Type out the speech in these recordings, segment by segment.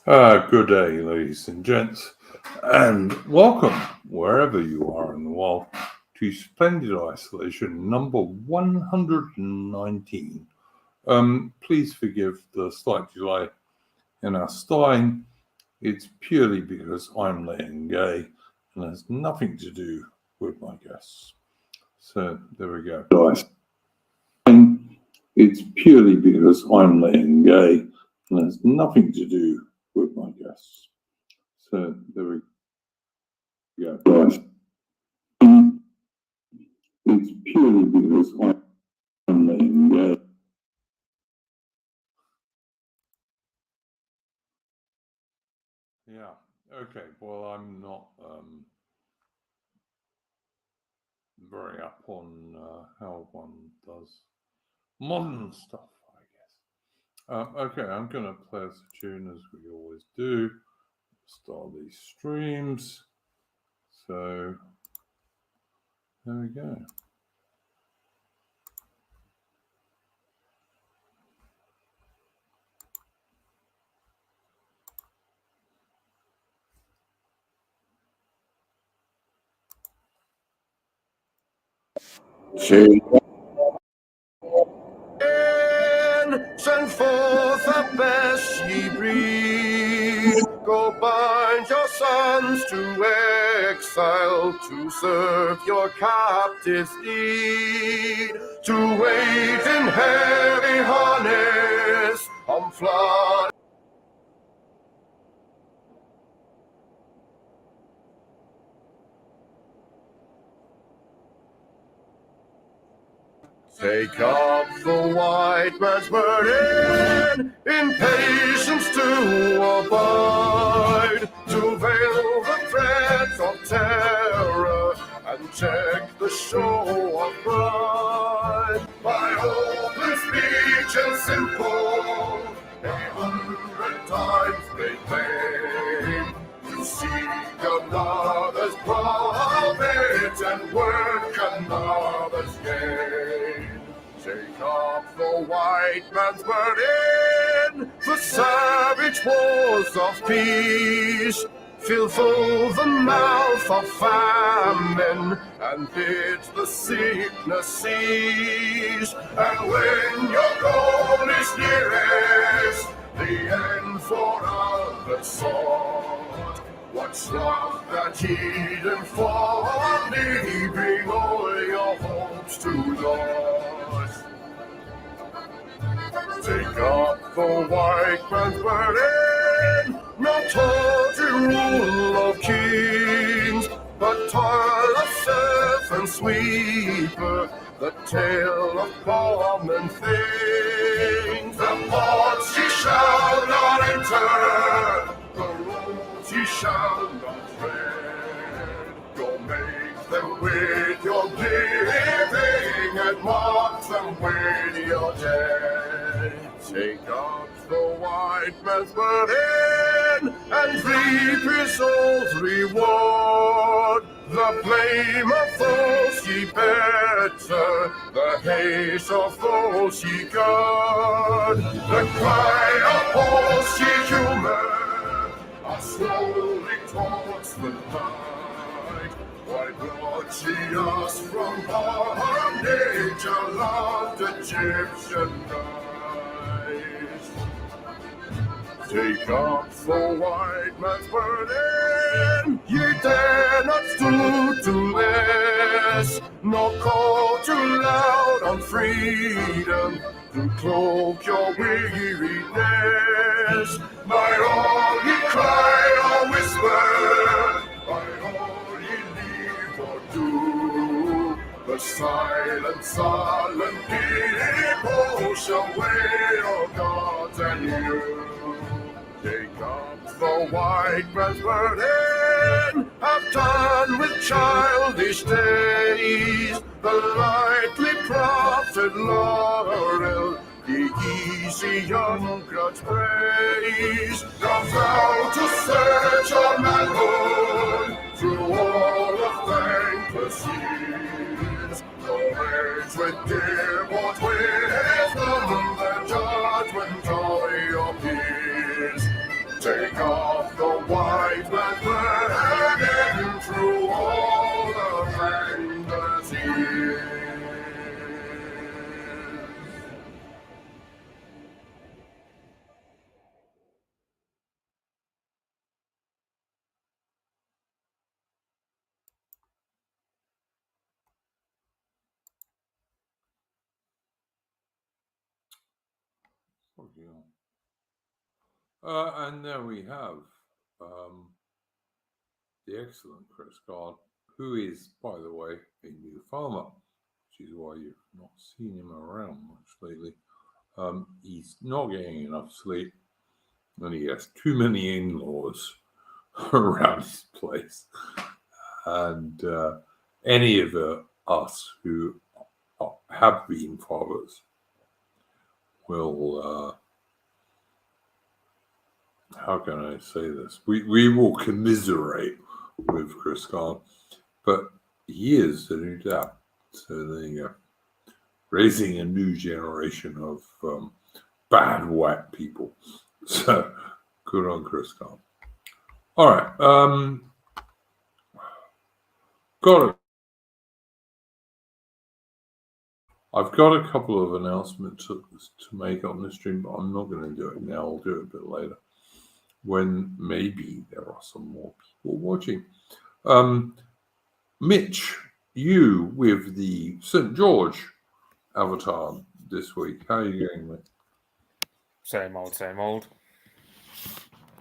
Good day, ladies and gents, and welcome wherever you are in the world to Splendid Isolation number 119. Please forgive the slight delay in our starting. It's purely because I'm laying gay and has nothing to do with my guests. So there we go. It's purely because I'm laying gay and has nothing to do with my guests. So there we go. It's purely because I'm laying gay. Yeah. Okay. Well, I'm not very up on how one does modern stuff, I guess. Okay, I'm going to play us a tune as we always do. Start these streams. So there we go. Send forth the best ye breed. Go bind your sons to exile, to serve your captives need, to wait in heavy harness on flood. Take up the white man's burden, in patience to abide, to veil the threats of terror, and check the show of pride. By open speech and simple, 100 times made plain, to seek another's profit and work another's gain. Take up the white man's burden, the savage wars of peace. Fill full the mouth of famine, and bid the sickness cease. And when your goal is nearest, the end for others sought, what's love that Eden for thee? Bring all your hopes to Lord. Take up the white man's burden, not tawdry rule of kings, but toil of serf and sweeper, the tale of common things. The ports ye shall not enter, the roads ye shall not tread. Go make them with your living, and mark them with your dead. Take up the white man's burden, and reap his old reward. The blame of those ye better, the hate of those ye guard. The cry of those ye humor, are slowly towards the light. Why brought ye us from bondage, a loved Egyptian night? Take up the white man's burden, ye dare not stoop to less, nor call too loud on freedom, to cloak your weariness. By all ye cry or whisper, by all ye leave or do, the silent, sullen people shall wait on God and you. Take up the white man's burden, have done with childish days, the lightly proffered laurel, the easy young grudge praise. Come thou to search your manhood through all of thankless years. No age with dear bought wisdom, the judgment joy of peace. Take Fucking hell. And there we have the excellent Chris Gard, who is, by the way, a new farmer, which is why you've not seen him around much lately. He's not getting enough sleep, and he has too many in-laws around his place. And any of us who have been fathers will, how can I say this? We will commiserate with Chris Khan, but he is the new dad. So there you go. Raising a new generation of bad white people. So good on Chris Khan. All right. I've got a couple of announcements to make on this stream, but I'm not going to do it now. I'll do it a bit later, when maybe there are some more people watching. Mitch, you with the St. George avatar this week. How are you going, mate? Same old, same old.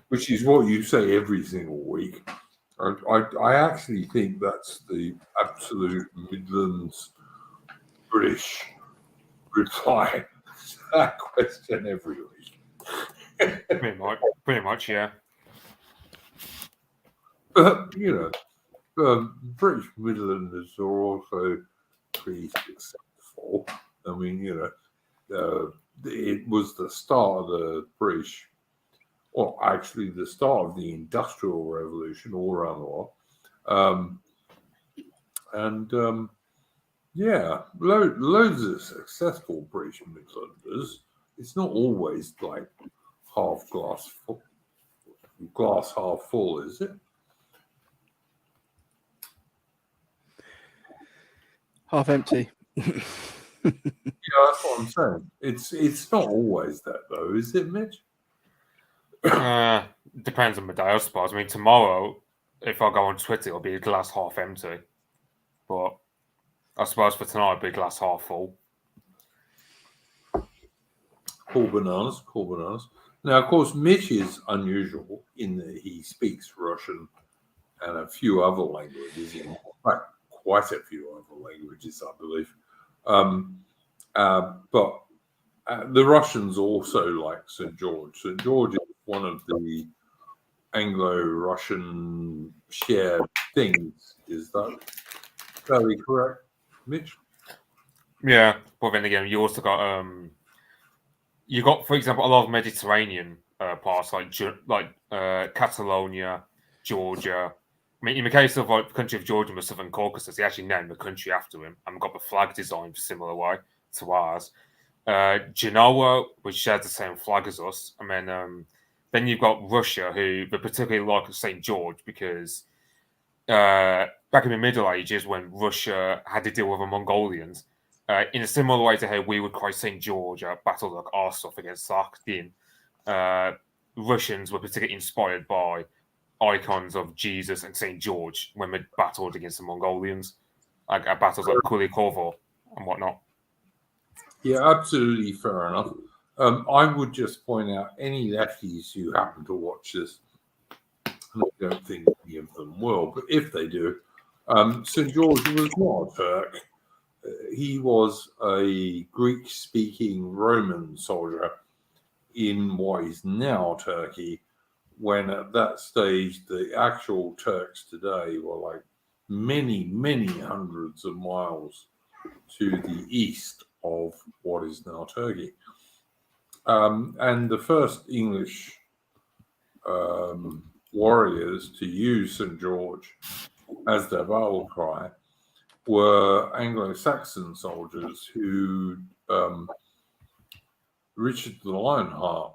Which is what you say every single week. I actually think that's the absolute Midlands British reply to that question every week. Pretty much, yeah. But, you know, British Midlanders are also pretty successful. I mean, you know, it was the start of the British, well, actually the start of the Industrial Revolution all around the world. Yeah, loads of successful British Midlanders. It's not always like glass half full, is it? Half empty. Yeah, that's what I'm saying. It's not always that though, is it, Mitch? Depends on the day, I suppose. I mean, tomorrow, if I go on Twitter, it'll be a glass half empty. But I suppose for tonight, it'll be a glass half full. Cool bananas. Now, of course, Mitch is unusual in that he speaks Russian and a few other languages, in fact, quite a few other languages, I believe. But the Russians also like St. George. St. George is one of the Anglo-Russian shared things. Is that fairly correct, Mitch? Yeah, but then again, you also got for example, a lot of Mediterranean parts like Catalonia, Georgia. I mean, in the case of like the country of Georgia and the Southern Caucasus, they actually named the country after him, and got the flag designed similar way to ours. Genoa, which shares the same flag as us, and then you've got Russia, who they particularly like St. George because back in the Middle Ages, when Russia had to deal with the Mongolians, in a similar way to how we would cry St. George at battles like Arsuf against Sakhdin, Russians were particularly inspired by icons of Jesus and St. George when they battled against the Mongolians, like at battles like Kulikovo and whatnot. Yeah, absolutely fair enough. I would just point out any lefties who happen to watch this, and I don't think any of them will, but if they do, St. George was not a Turk. He was a Greek-speaking Roman soldier in what is now Turkey, when at that stage the actual Turks today were like many, many hundreds of miles to the east of what is now Turkey. And the first English warriors to use St. George as their battle cry were Anglo-Saxon soldiers who Richard the Lionheart,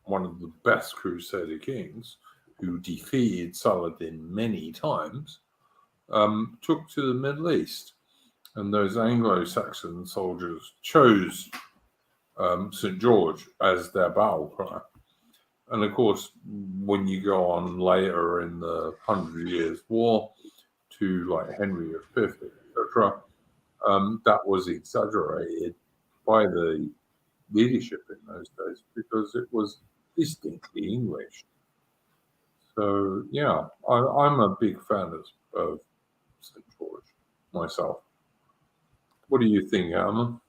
one of the best Crusader kings, who defeated Saladin many times, took to the Middle East. And those Anglo-Saxon soldiers chose St. George as their battle cry. And of course, when you go on later in the 100 Years' War to like Henry V, etc., that was exaggerated by the leadership in those days because it was distinctly English. So yeah, I'm a big fan of St. George myself. What do you think, Alan?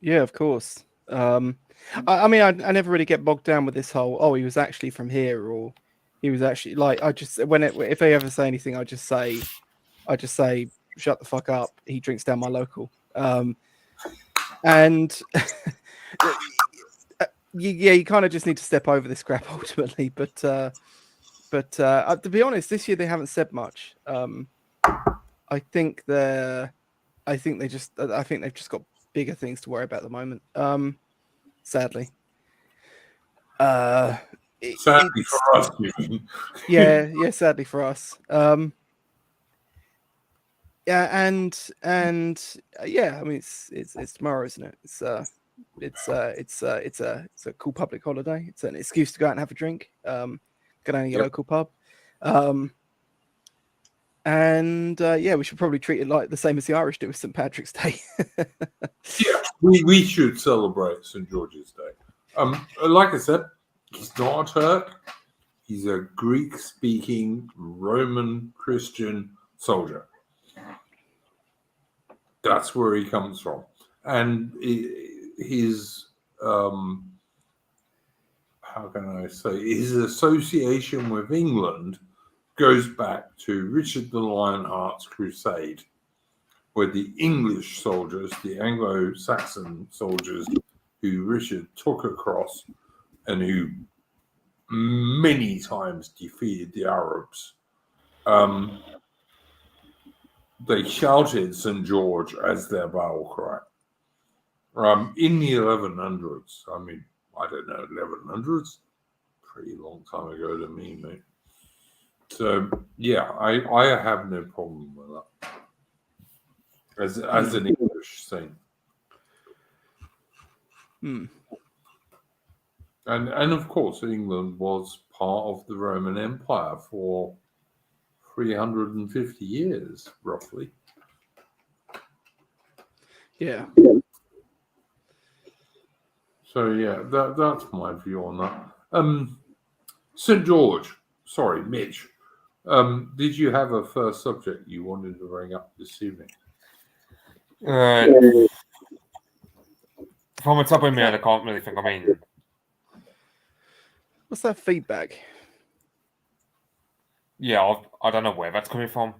Yeah, of course. I mean, I never really get bogged down with this whole, oh, he was actually from here, or he was actually like, I just if they ever say anything, I just say, shut the fuck up. He drinks down my local. And yeah, you kind of just need to step over this crap ultimately. But to be honest, this year they haven't said much. I think they've just got bigger things to worry about at the moment. Sadly. Sadly for us, you mean? yeah, sadly for us. Yeah, and yeah, I mean it's tomorrow, isn't it? It's a cool public holiday. It's an excuse to go out and have a drink. Go down to your local pub. And yeah, we should probably treat it like the same as the Irish do with St. Patrick's Day. Yeah, we should celebrate St. George's Day. Like I said, he's not a Turk. He's a Greek-speaking Roman Christian soldier. That's where he comes from, and his how can I say, his association with England goes back to Richard the Lionheart's crusade, where the English soldiers, the Anglo-Saxon soldiers who Richard took across and who many times defeated the Arabs, they shouted St. George as their battle cry. In the 1100s, I mean, I don't know, 1100s? Pretty long time ago to me, mate. So, yeah, I have no problem with that. As an English saint. And of course, England was part of the Roman Empire for 350 years, roughly. Yeah. So yeah, that's my view on that. St. George, sorry, Mitch. Did you have a first subject you wanted to bring up this evening? From the top of my head, I can't really think. I mean, what's that feedback? Yeah, I don't know where that's coming from.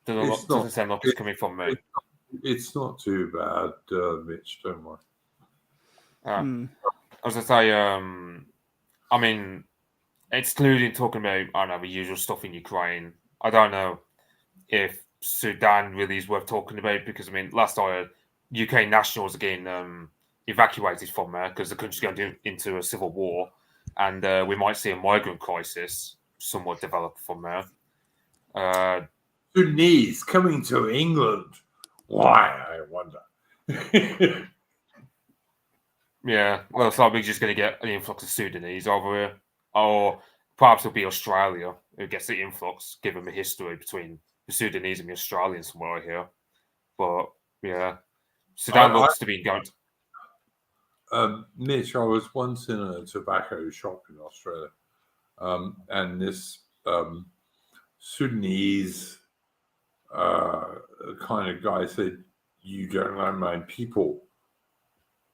Doesn't sound like it's coming from me. It's not too bad, Mitch. Don't worry. I was gonna say, I mean, excluding talking about, I don't know, the usual stuff in Ukraine, I don't know if Sudan really is worth talking about because, I mean, last I heard, UK nationals are getting evacuated from there because the country's going into a civil war, and we might see a migrant crisis somewhat develop from there. Sudanese coming to England. Why, I wonder. Yeah, well, so we're just going to get an influx of Sudanese over here. Or perhaps it'll be Australia who gets the influx, given the history between the Sudanese and the Australians from what I hear. But, yeah, Sudan looks to be going... Mitch, I was once in a tobacco shop in Australia, and this Sudanese kind of guy said, "You don't know my people."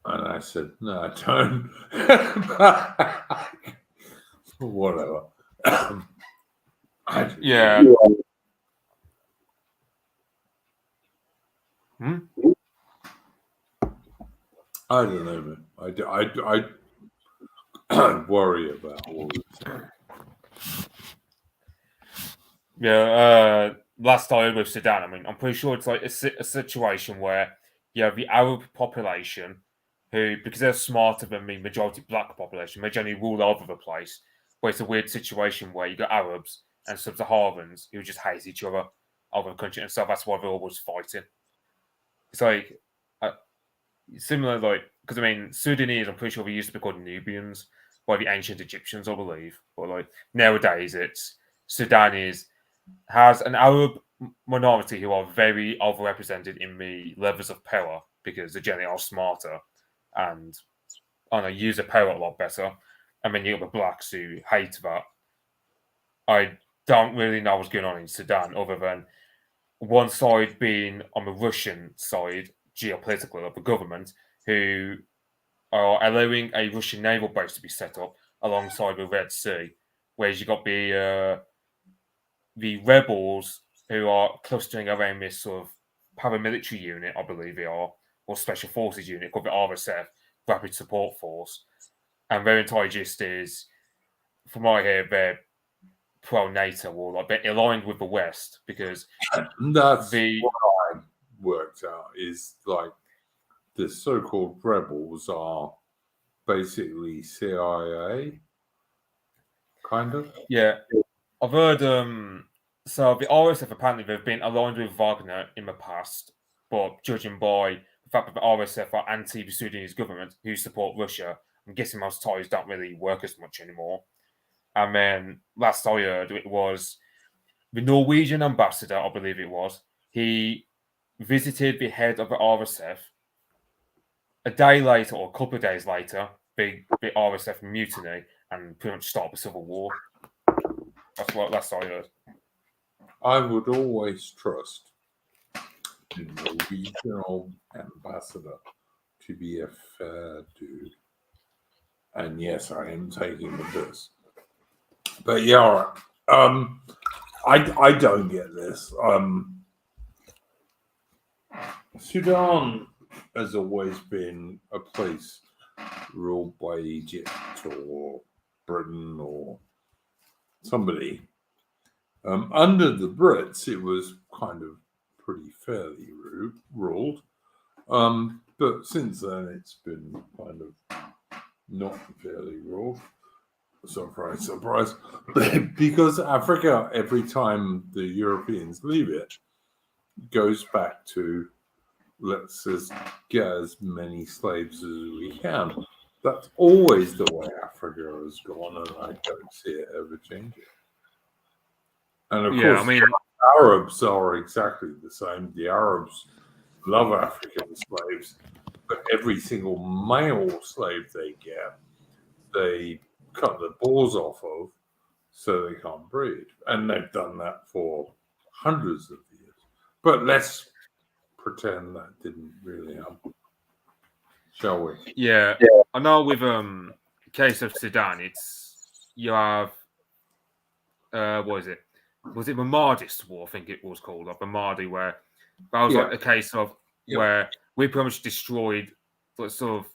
And I said, "No, I don't." Whatever. Yeah. I don't know, man. I worry about all this. Yeah, last time with Sudan, I mean, I'm pretty sure it's like a situation where you have the Arab population who, because they're smarter than the majority black population, they generally rule over the place. But it's a weird situation where you got Arabs and Sub-Saharans who just hate each other over the country, and so that's why they're always fighting. It's like similar, like, because I mean, Sudanese, I'm pretty sure they used to be called Nubians by the ancient Egyptians, I believe. But like nowadays, it's Sudanese has an Arab minority who are very overrepresented in the levels of power because they generally are smarter, and I don't know, use the power a lot better. And then you got the blacks who hate that. I don't really know what's going on in Sudan other than one side being on the Russian side, geopolitically, of the government, who are allowing a Russian naval base to be set up alongside the Red Sea, whereas you got the rebels who are clustering around this sort of paramilitary unit, I believe they are, or special forces unit called the RSF, Rapid Support Force, and their entire gist is, from what I hear, they're pro-NATO or like they're aligned with the West because That's what I worked out is like the so-called rebels are basically CIA, kind of. Yeah, I've heard. So the RSF apparently they've been aligned with Wagner in the past, but judging by the fact that the RSF are anti the Sudanese government who support Russia, I'm guessing those ties don't really work as much anymore. And then last I heard, it was the Norwegian ambassador, I believe it was. He visited the head of the RSF. A day later, or a couple of days later, the RSF mutiny and pretty much start the civil war. That's what last I heard. I would always trust the Norwegian ambassador to be a fair dude. And yes, I am taking the piss. But yeah, I don't get this. Sudan has always been a place ruled by Egypt or Britain or somebody. Under the Brits, it was kind of pretty fairly ruled. But since then, it's been kind of not fairly ruled. Surprise, surprise. Because Africa, every time the Europeans leave it, goes back to let's just get as many slaves as we can. That's always the way Africa has gone, and I don't see it ever changing. And of course, the Arabs are exactly the same. The Arabs love African slaves, but every single male slave they get, they cut the balls off of so they can't breed. And they've done that for hundreds of years. But let's pretend that didn't really happen. Shall we? Yeah. I know with case of Sudan, it's you have what is it? Was it the Mahdiist War? I think it was called, like the Mahdi, where that was like a case of where we pretty much destroyed like, sort of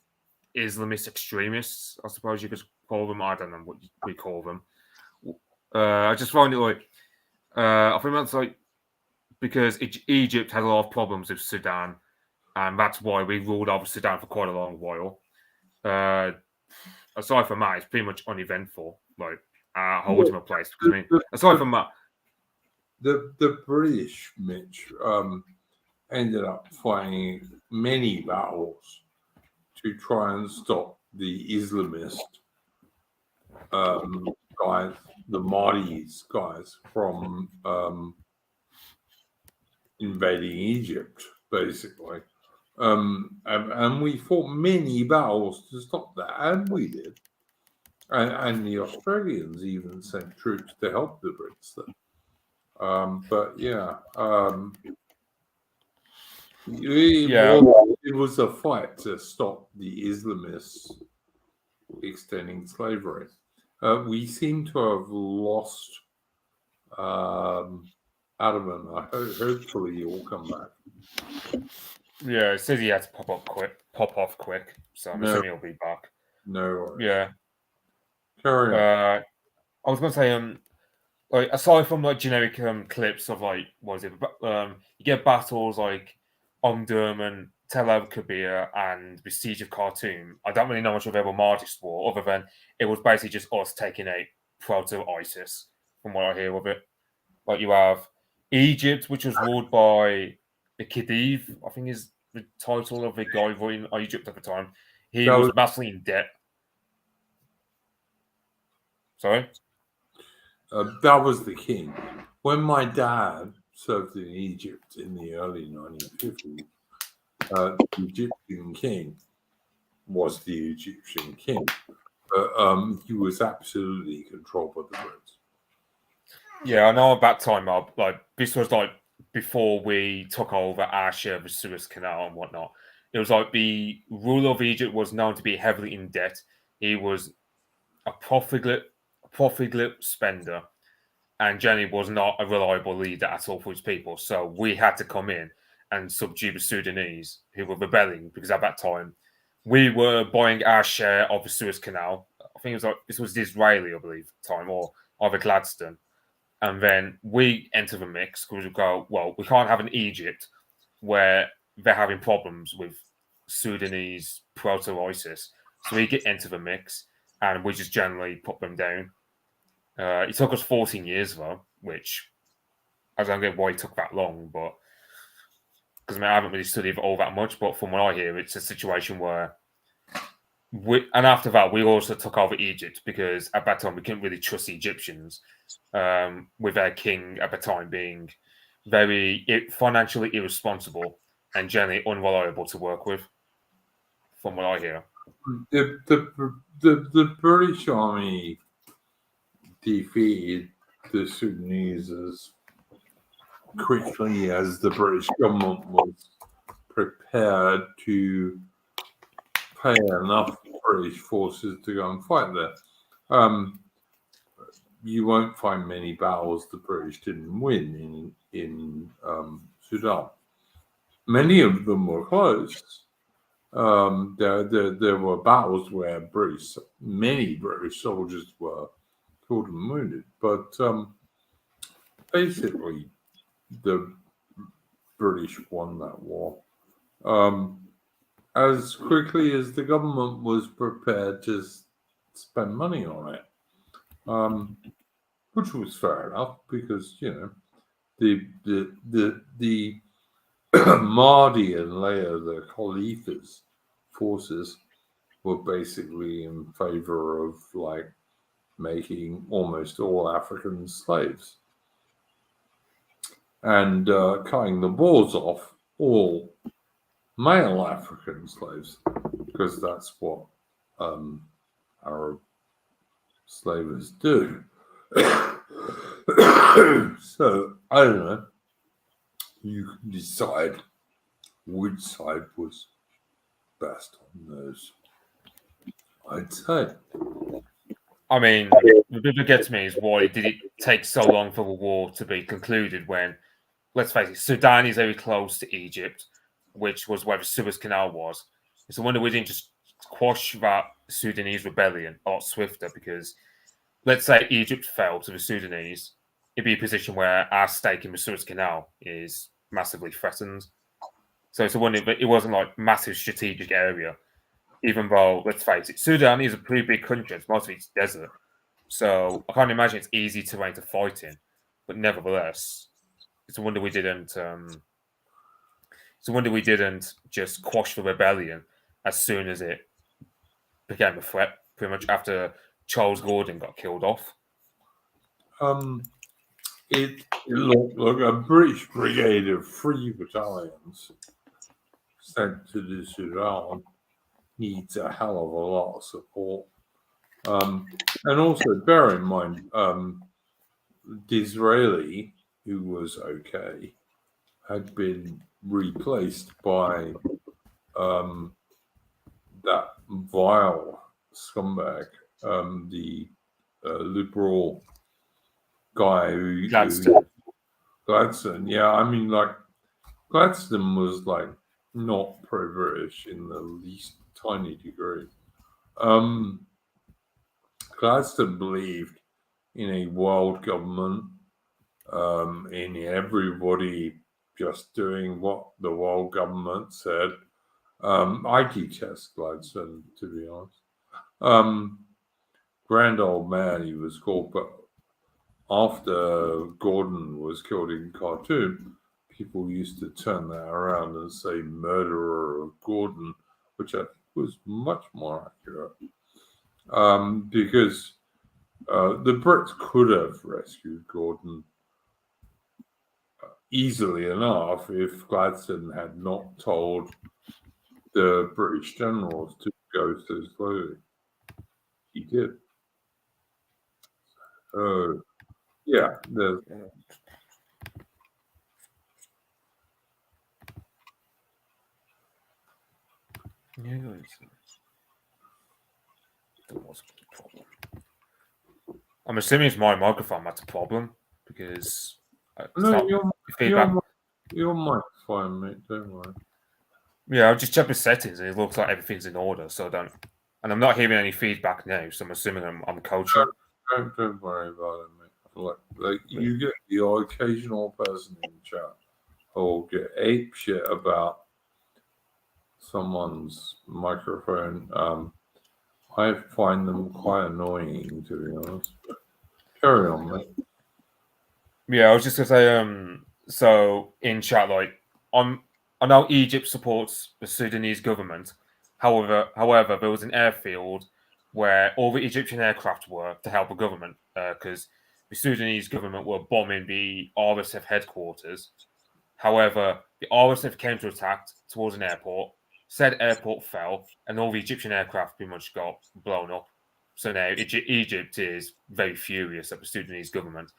Islamist extremists, I suppose you could call them. I don't know what we call them. I just find it like I think that's like because Egypt had a lot of problems with Sudan, and that's why we ruled over Sudan for quite a long while. Aside from that, it's pretty much uneventful, like our ultimate place. Because I mean, aside from that, the British, Mitch, ended up fighting many battles to try and stop the Islamist guys, the Mahdi's guys, from invading Egypt, basically. And we fought many battles to stop that, and we did. And the Australians even sent troops to help the Brits then. But yeah, it was a fight to stop the Islamists extending slavery. We seem to have lost Adam, and hopefully he will come back. Yeah, it says he had to pop off quick, so I'm assuming he'll be back. No worries. Yeah. Carry on. I was gonna say, like aside from like generic clips of like what is it? You get battles like Omdurman, Tel Aviv, and the Siege of Khartoum. I don't really know much of ever Mahdiist War, other than it was basically just us taking a proto-ISIS, from what I hear of it. Like you have Egypt, which was ruled by the Khedive, I think is the title of the guy running Egypt at the time. He was massively in debt. Sorry? That was the king. When my dad served in Egypt in the early 1950s, the Egyptian king was the Egyptian king, but he was absolutely controlled by the Brits. Yeah, I know at that time, this was like before we took over our share of the Suez Canal and whatnot. It was like the ruler of Egypt was known to be heavily in debt. He was a profligate spender, and generally was not a reliable leader at all for his people. So we had to come in and subdue the Sudanese, who were rebelling, because at that time we were buying our share of the Suez Canal. I think it was like this was Disraeli, I believe, time, or either Gladstone. And then we enter the mix because we go, well, we can't have an Egypt where they're having problems with Sudanese proto-ISIS. So we get into the mix and we just generally put them down. It took us 14 years, though, which I don't get why it took that long, but because I haven't really studied all that much. But from what I hear, it's a situation where and after that, we also took over Egypt because at that time we couldn't really trust the Egyptians, with their king at the time being very financially irresponsible and generally unreliable to work with, from what I hear. The British army defeated the Sudanese as quickly as the British government was prepared to pay enough British forces to go and fight there. You won't find many battles the British didn't win in Sudan. Many of them were close. There were battles where many British soldiers were killed and wounded, but basically the British won that war as quickly as the government was prepared to spend money on it, which was fair enough because the Mahdi and later the Khalifa's forces were basically in favor of like making almost all Africans slaves and cutting the balls off all male African slaves, because that's what Arab slavers do. So I don't know. You can decide which side was best on those, I'd say. I mean, the bit that gets me is why did it take so long for the war to be concluded when, let's face it, Sudan is very close to Egypt, which was where the Suez Canal was. It's a wonder we didn't just quash that Sudanese rebellion a lot swifter, because let's say Egypt fell to the Sudanese, it'd be a position where our stake in the Suez Canal is massively threatened. So it's a wonder that it wasn't like massive strategic area, even though, let's face it, Sudan is a pretty big country. It's most of it's desert. So I can't imagine it's easy terrain to fight in. But nevertheless, it's a wonder we didn't just quash the rebellion as soon as it became a threat, pretty much after Charles Gordon got killed off. Look, a British brigade of 3 battalions sent to the Sudan needs a hell of a lot of support. And also bear in mind, Disraeli, who was okay, had been replaced by that vile scumbag, the liberal guy who Gladstone. Yeah, I mean, like Gladstone was like not pro-British in the least tiny degree. Gladstone believed in a world government, in everybody just doing what the world government said. I detest Gladstone, to be honest. Grand old man he was called, but after Gordon was killed in Khartoum, people used to turn that around and say murderer of Gordon, which I think was much more accurate. Because the Brits could have rescued Gordon easily enough if Gladstone had not told the British generals to goes too slowly. He did. Oh, yeah. There's I'm assuming it's my microphone that's a problem because it's no, not feedback. your mic's fine, mate. Don't worry. Yeah, I've just checked the settings and it looks like everything's in order. So don't, and I'm not hearing any feedback now. So I'm assuming I'm coaching. Don't worry about it, mate. Like you get the occasional person in chat who will get ape shit about someone's microphone. I find them quite annoying, to be honest. But carry on, mate. Yeah, I was just gonna say, so in chat, like, I know Egypt supports the Sudanese government. However, there was an airfield where all the Egyptian aircraft were to help the government, because the Sudanese government were bombing the RSF headquarters. However, the RSF came to attack towards an airport. Said airport fell, and all the Egyptian aircraft pretty much got blown up. So now Egypt is very furious at the Sudanese government.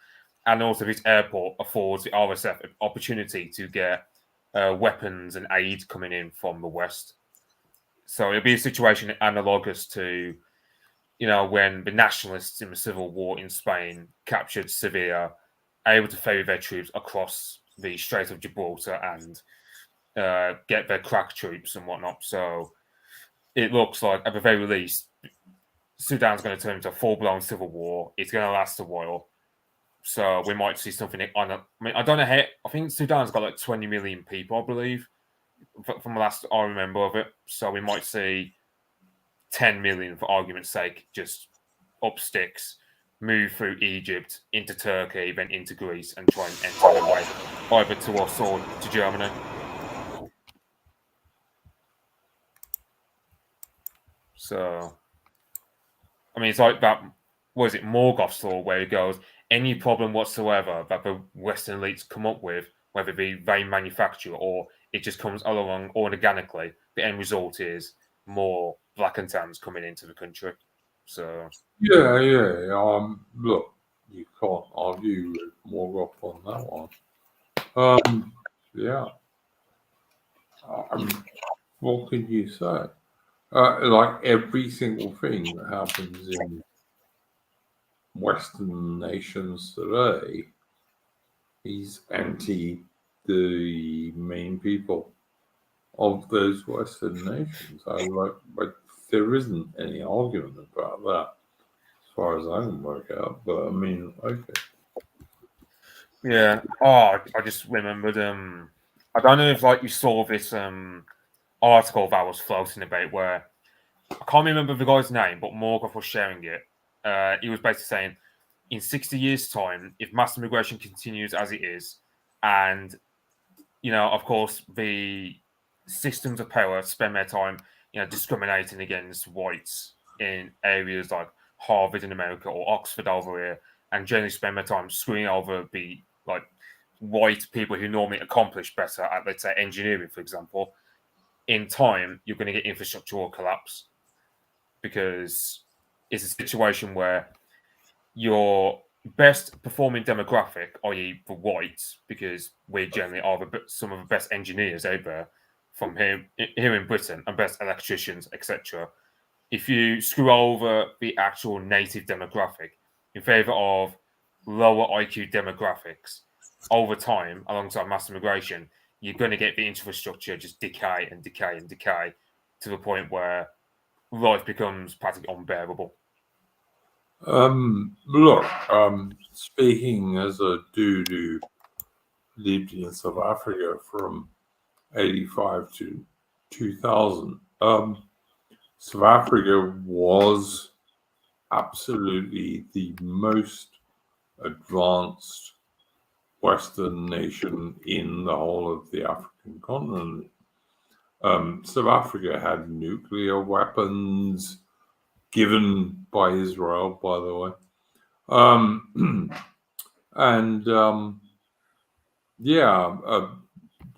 And also, this airport affords the RSF an opportunity to get weapons and aid coming in from the West. So it'll be a situation analogous to, when the nationalists in the civil war in Spain captured Sevilla, able to ferry their troops across the Strait of Gibraltar and get their crack troops and whatnot. So it looks like, at the very least, Sudan's going to turn into a full-blown civil war. It's going to last a while. So we might see something on. I don't know how. I think Sudan's got like 20 million people, I believe, from the last I remember of it. So we might see 10 million, for argument's sake, just up sticks, move through Egypt into Turkey, then into Greece, and try and enter their way either to us or to Germany. So, I mean, it's like that. What is it, Morgoth's law, where it goes, any problem whatsoever that the Western elites come up with, whether it be they manufacture or it just comes along organically, the end result is more black and tans coming into the country. So yeah. Look, you can't argue with Morgoth on that one. Yeah. What can you say? Like every single thing that happens in Western nations today is anti the main people of those Western nations. There isn't any argument about that, as far as I can work out. But I mean, okay. yeah. Oh, I just remembered. I don't know if you saw this article that was floating about where I can't remember the guy's name, but Morgoth was sharing it. He was basically saying, in 60 years' time, if mass immigration continues as it is, and of course, the systems of power spend their time, discriminating against whites in areas like Harvard in America or Oxford over here, and generally spend their time screwing over the white people who normally accomplish better at, let's say, engineering, for example. In time, you're going to get infrastructural collapse because it's a situation where your best performing demographic, i.e., the whites, because we generally are some of the best engineers out there from here in Britain and best electricians, etc. If you screw over the actual native demographic in favor of lower IQ demographics over time, alongside mass immigration, you're going to get the infrastructure just decay and decay and decay to the point where life becomes practically unbearable. Look, speaking as a dude who lived in South Africa from 85 to 2000, South Africa was absolutely the most advanced Western nation in the whole of the African continent. South Africa had nuclear weapons given by Israel, by the way.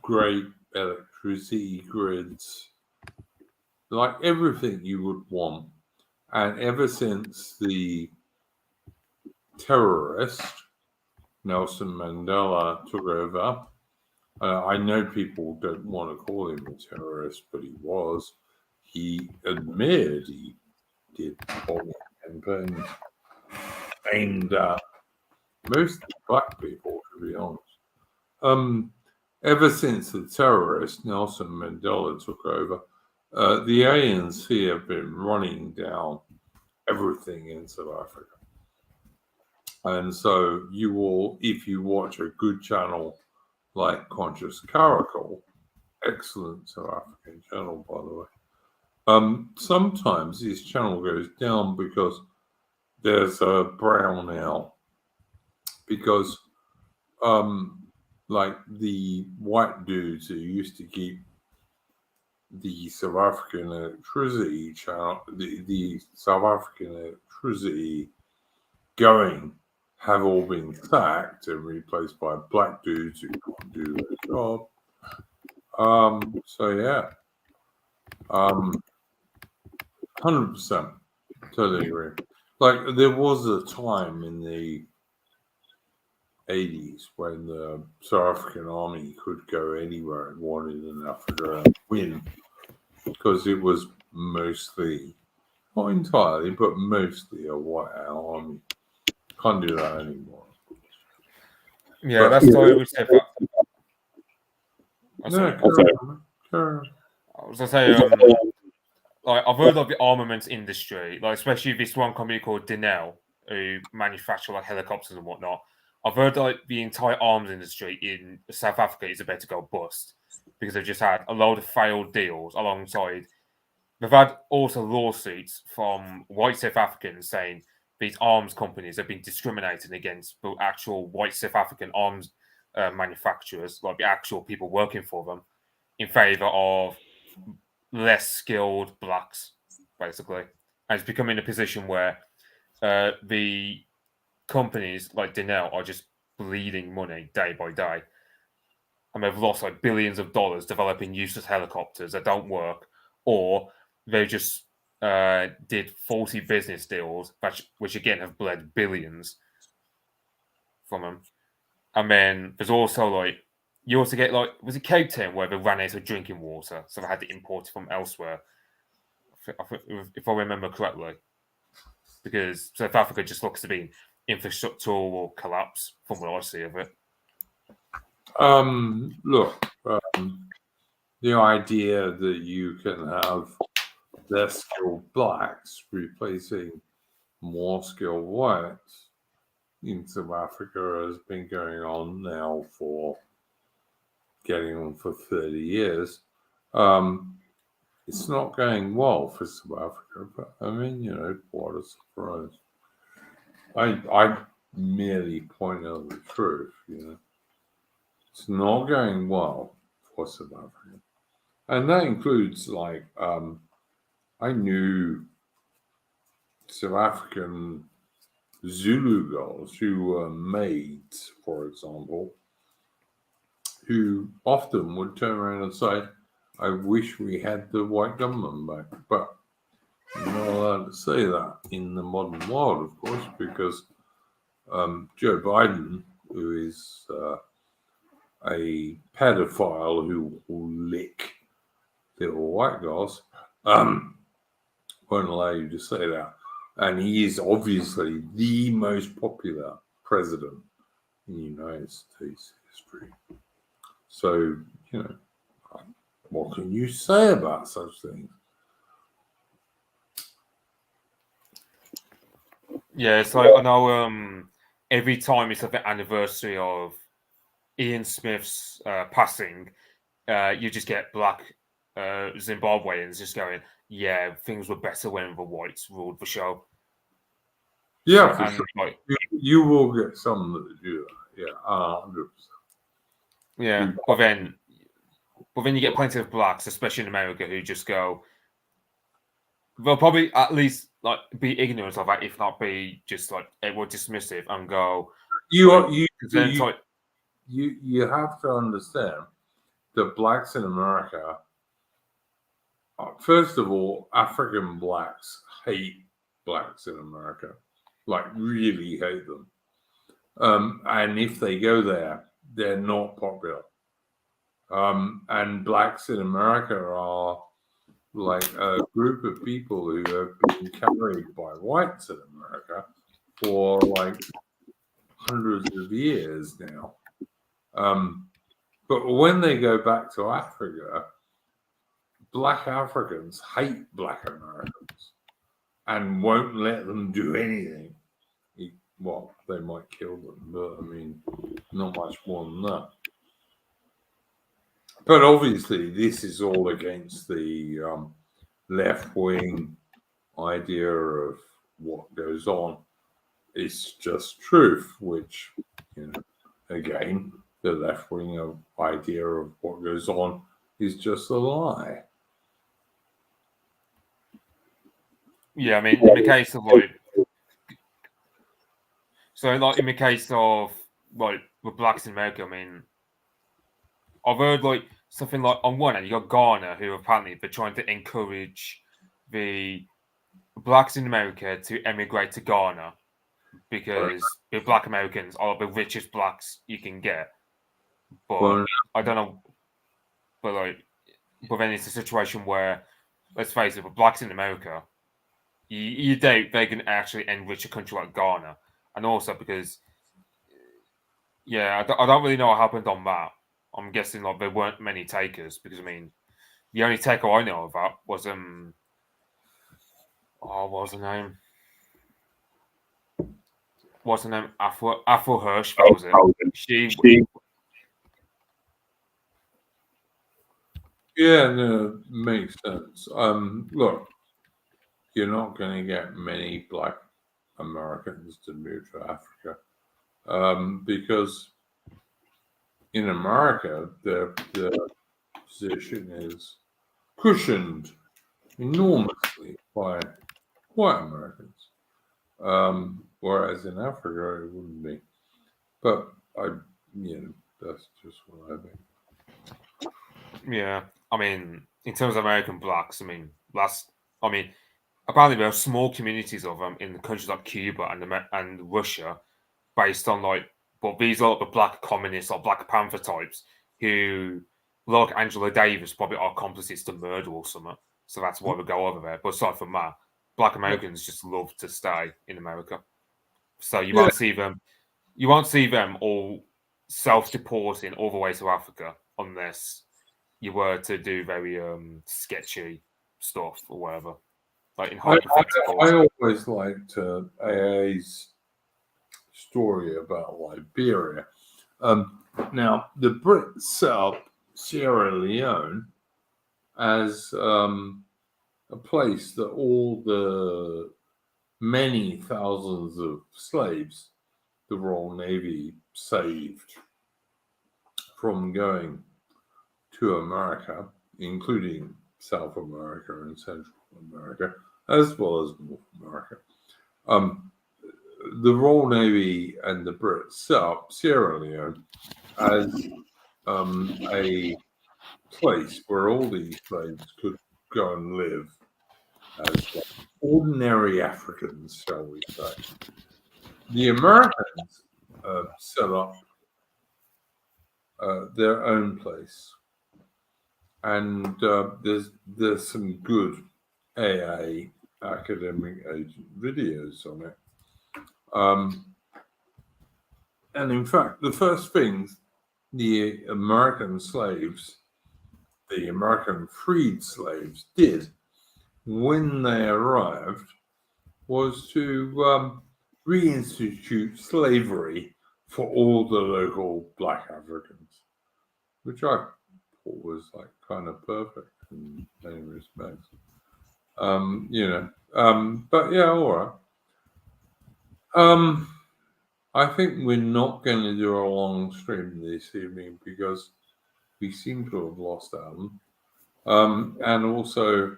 Great electricity grids. like everything you would want. And ever since the terrorist Nelson Mandela took over, I know people don't want to call him a terrorist, but he was. He admitted he did bombing campaigns aimed at mostly black people, to be honest. Ever since the terrorist Nelson Mandela took over, the ANC have been running down everything in South Africa. And so you will, if you watch a good channel like Conscious Caracal, excellent South African channel, by the way, sometimes this channel goes down because there's a brownout. Because, like the white dudes who used to keep the South African electricity channel, the South African electricity going, have all been sacked and replaced by black dudes who can't do their job. So yeah, 100%, totally agree. Like there was a time in the 80s when the South African army could go anywhere it wanted in Africa and win, because it was mostly, not entirely, but mostly a white army. Can't do that anymore. Yeah, that's what I would say. I was gonna say, like I've heard of the armaments industry, like especially this one company called Denel, who manufacture like helicopters and whatnot. I've heard like the entire arms industry in South Africa is about to go bust because they've just had a load of failed deals alongside. They've had also lawsuits from white South Africans saying these arms companies have been discriminating against the actual white South African arms manufacturers, like the actual people working for them, in favor of less skilled blacks, basically. And it's becoming a position where the companies like Denel are just bleeding money day by day. And they've lost like billions of dollars developing useless helicopters that don't work, or they just did faulty business deals, which again have bled billions from them. And then there's also like, you also get like, was it Cape Town where they ran out of drinking water, so they had to import it from elsewhere, if I remember correctly, because South Africa just looks to be infrastructural collapse from what I see of it. Look, the idea that you can have less skilled blacks replacing more skilled whites in South Africa has been going on now for getting on for 30 years. It's not going well for South Africa, but I mean, you know, what a surprise. I merely point out the truth, you know. It's not going well for South Africa. And that includes, like, I knew South African Zulu girls who were maids, for example, who often would turn around and say, I wish we had the white government back. But you're not allowed to say that in the modern world, of course, because Joe Biden, who is a pedophile who will lick little white girls, won't allow you to say that. And he is obviously the most popular president in the United States history. So, you know, what can you say about such things? Yeah, it's like, I know every time it's like the anniversary of Ian Smith's passing, you just get black Zimbabweans just going, yeah, things were better when the whites ruled the show. Yeah, for and sure. Like, you will get some that do that. Yeah, 100%. Yeah, but then you get plenty of blacks, especially in America, who just go. They'll probably at least like be ignorant of that, if not be just like or dismissive and go. You have to understand that blacks in America First of all, African blacks hate blacks in America, like really hate them. And if they go there, they're not popular. And blacks in America are like a group of people who have been carried by whites in America for like hundreds of years now. But when they go back to Africa, black Africans hate black Americans and won't let them do anything. Well, they might kill them, but I mean, not much more than that. But obviously, this is all against the left-wing idea of what goes on. It's just truth, which, you know, again, the left-wing idea of what goes on is just a lie. Yeah, I mean, in the case of like, so like in the case of like with blacks in America, I mean, I've heard like something like on one end you got Ghana, who apparently they're trying to encourage the blacks in America to emigrate to Ghana because the black Americans are the richest blacks you can get. But I don't know, but then it's a situation where, let's face it, with blacks in America, you doubt they can actually enrich a country like Ghana, and also because, yeah, I don't really know what happened on that. I'm guessing like there weren't many takers because I mean, the only taker I know of that was what was her name? What's her name? Afro Hirsch. That was it. She. Yeah, no, makes sense. Look, you're not going to get many black Americans to move to Africa because in America, their position is cushioned enormously by white Americans, whereas in Africa it wouldn't be. But that's just what I think. Yeah, I mean, in terms of American blacks, I mean, apparently there are small communities of them in countries like Cuba and Russia, based on like, but these are the black communists or Black Panther types who, like Angela Davis, probably are accomplices to murder or something. So that's why we go over there. But aside from that, black Americans just love to stay in America. So you won't see them. You won't see them all self-deporting all the way to Africa unless you were to do very sketchy stuff or whatever. Like in hypothetical. I always liked AA's story about Liberia. Now, the Brits set up Sierra Leone as a place that all the many thousands of slaves the Royal Navy saved from going to America, including South America and Central America, as well as North America. The Royal Navy and the Brits set up Sierra Leone as a place where all these slaves could go and live as ordinary Africans, shall we say. The Americans set up their own place, and there's some good AA academic agent videos on it. And in fact, the first things the American slaves, the American freed slaves, did when they arrived was to reinstitute slavery for all the local black Africans, which I thought was like kind of perfect in many respects. But yeah, all right. I think we're not going to do a long stream this evening because we seem to have lost Alan. And also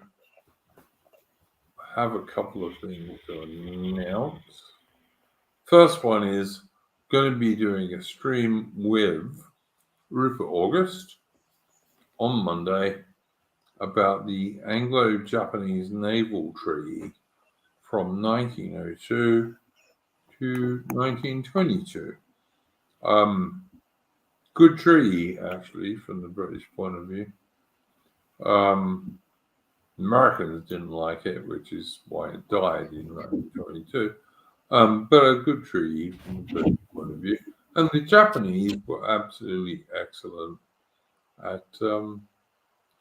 have a couple of things to announce. First one is going to be doing a stream with Rupert August on Monday about the Anglo-Japanese Naval Treaty from 1902 to 1922. Good treaty, actually, from the British point of view. Americans didn't like it, which is why it died in 1922. But a good treaty from the British point of view. And the Japanese were absolutely excellent at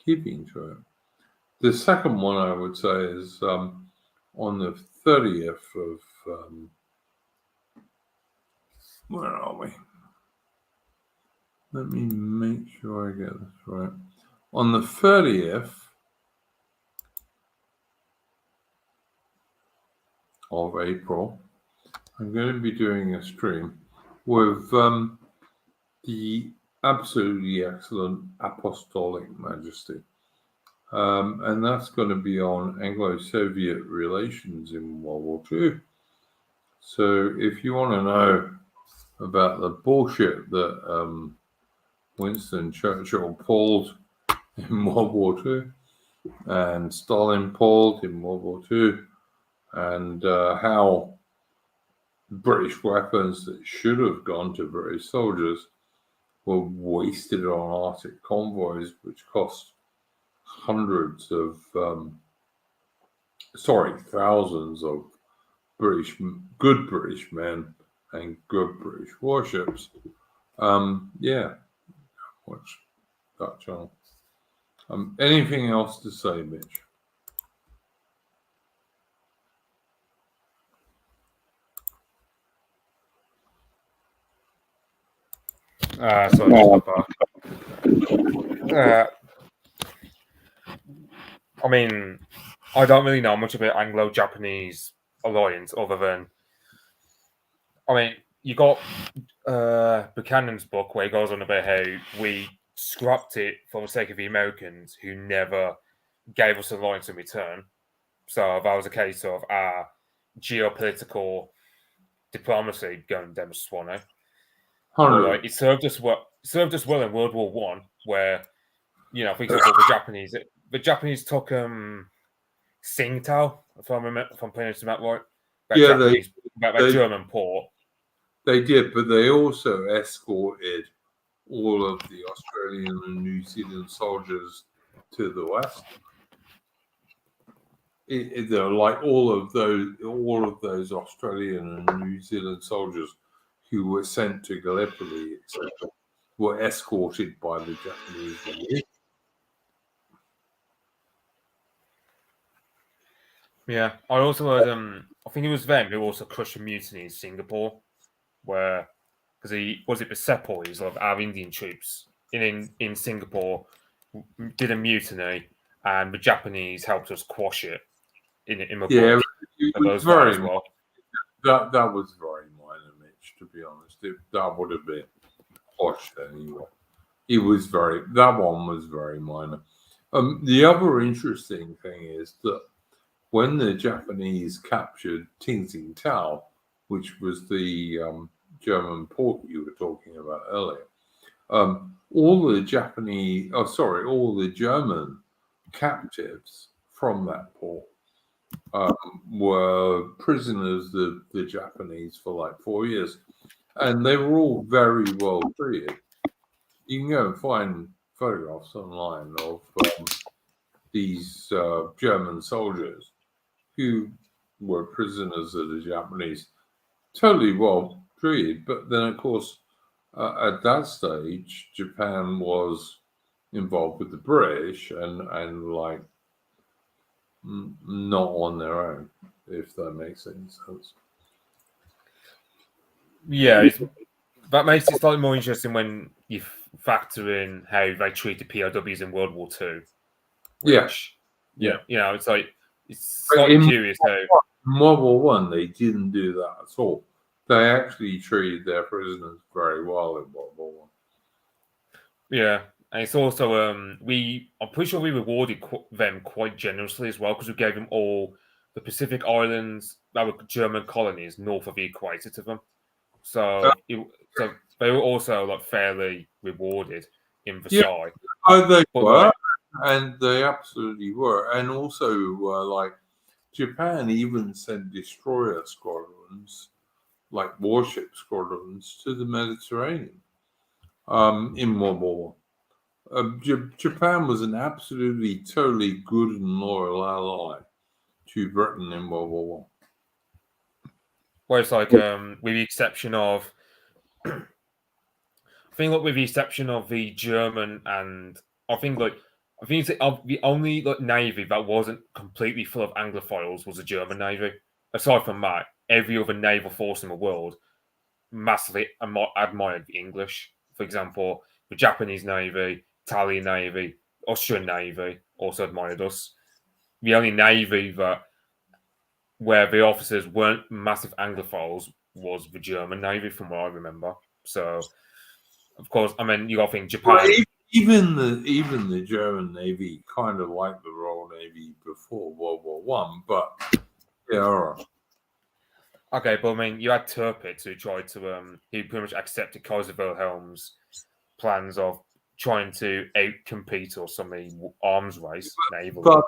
keeping to it. The second one, I would say, is on the 30th of, where are we? Let me make sure I get this right. On the 30th of April, I'm going to be doing a stream with the absolutely excellent Apostolic Majesty. And that's going to be on Anglo-Soviet relations in World War II. So if you want to know about the bullshit that Winston Churchill pulled in World War II and Stalin pulled in World War II, and how British weapons that should have gone to British soldiers were wasted on Arctic convoys, which cost thousands of good British men and good British warships. Watch that channel. Anything else to say, Mitch? I mean, I don't really know much about Anglo-Japanese alliance other than, I mean, you got Buchanan's book where he goes on about how we scrapped it for the sake of the Americans who never gave us an alliance in return. So that was a case of our geopolitical diplomacy going down the swanner. Like, it served us well in World War One, where, you know, for example, the Japanese took Tsingtao, if I'm pronouncing that right. That German port. They did, but they also escorted all of the Australian and New Zealand soldiers to the west. They're like all of those Australian and New Zealand soldiers who were sent to Gallipoli, etc., were escorted by the Japanese. Yeah, I also heard. I think it was them who also crushed a mutiny in Singapore, where because the Sepoys of our Indian troops in Singapore did a mutiny, and the Japanese helped us quash it in the it was very as well. That was very minor, Mitch. To be honest, that would have been quashed anyway. That one was very minor. The other interesting thing is that when the Japanese captured Tsingtao, which was the German port you were talking about earlier, all the German captives from that port were prisoners of the Japanese for like 4 years, and they were all very well treated. You can go and find photographs online of these German soldiers who were prisoners of the Japanese, totally well treated. But then, of course, at that stage, Japan was involved with the British and like not on their own, if that makes any sense. Yeah, that makes it slightly more interesting when you factor in how they treated POWs in World War II. Which, you know, it's slightly curious how in World War One they didn't do that at all. They actually treated their prisoners very well in World War One. Yeah, and it's also I'm pretty sure we rewarded them quite generously as well, because we gave them all the Pacific Islands that were German colonies north of the equator to them. So they were also like fairly rewarded in Versailles. They were. And they absolutely were. And also, like, Japan even sent destroyer squadrons, like warship squadrons, to the Mediterranean in World War I. Japan was an absolutely, totally good and loyal ally to Britain in World War I. Where it's like, with the exception of, I think, like, with the exception of the German, and I think it's the only like navy that wasn't completely full of Anglophiles was the German navy. Aside from that, every other naval force in the world massively admired the English. For example, the Japanese navy, Italian navy, Austrian navy also admired us. The only navy where the officers weren't massive Anglophiles was the German navy, from what I remember. So, of course, I mean, you got to think Japan. Well, even the German Navy kind of liked the Royal Navy before World War One, but yeah, all right. Okay, but I mean, you had Tirpitz who tried to he pretty much accepted Kaiser Wilhelm's plans of trying to out-compete or some arms race navally. But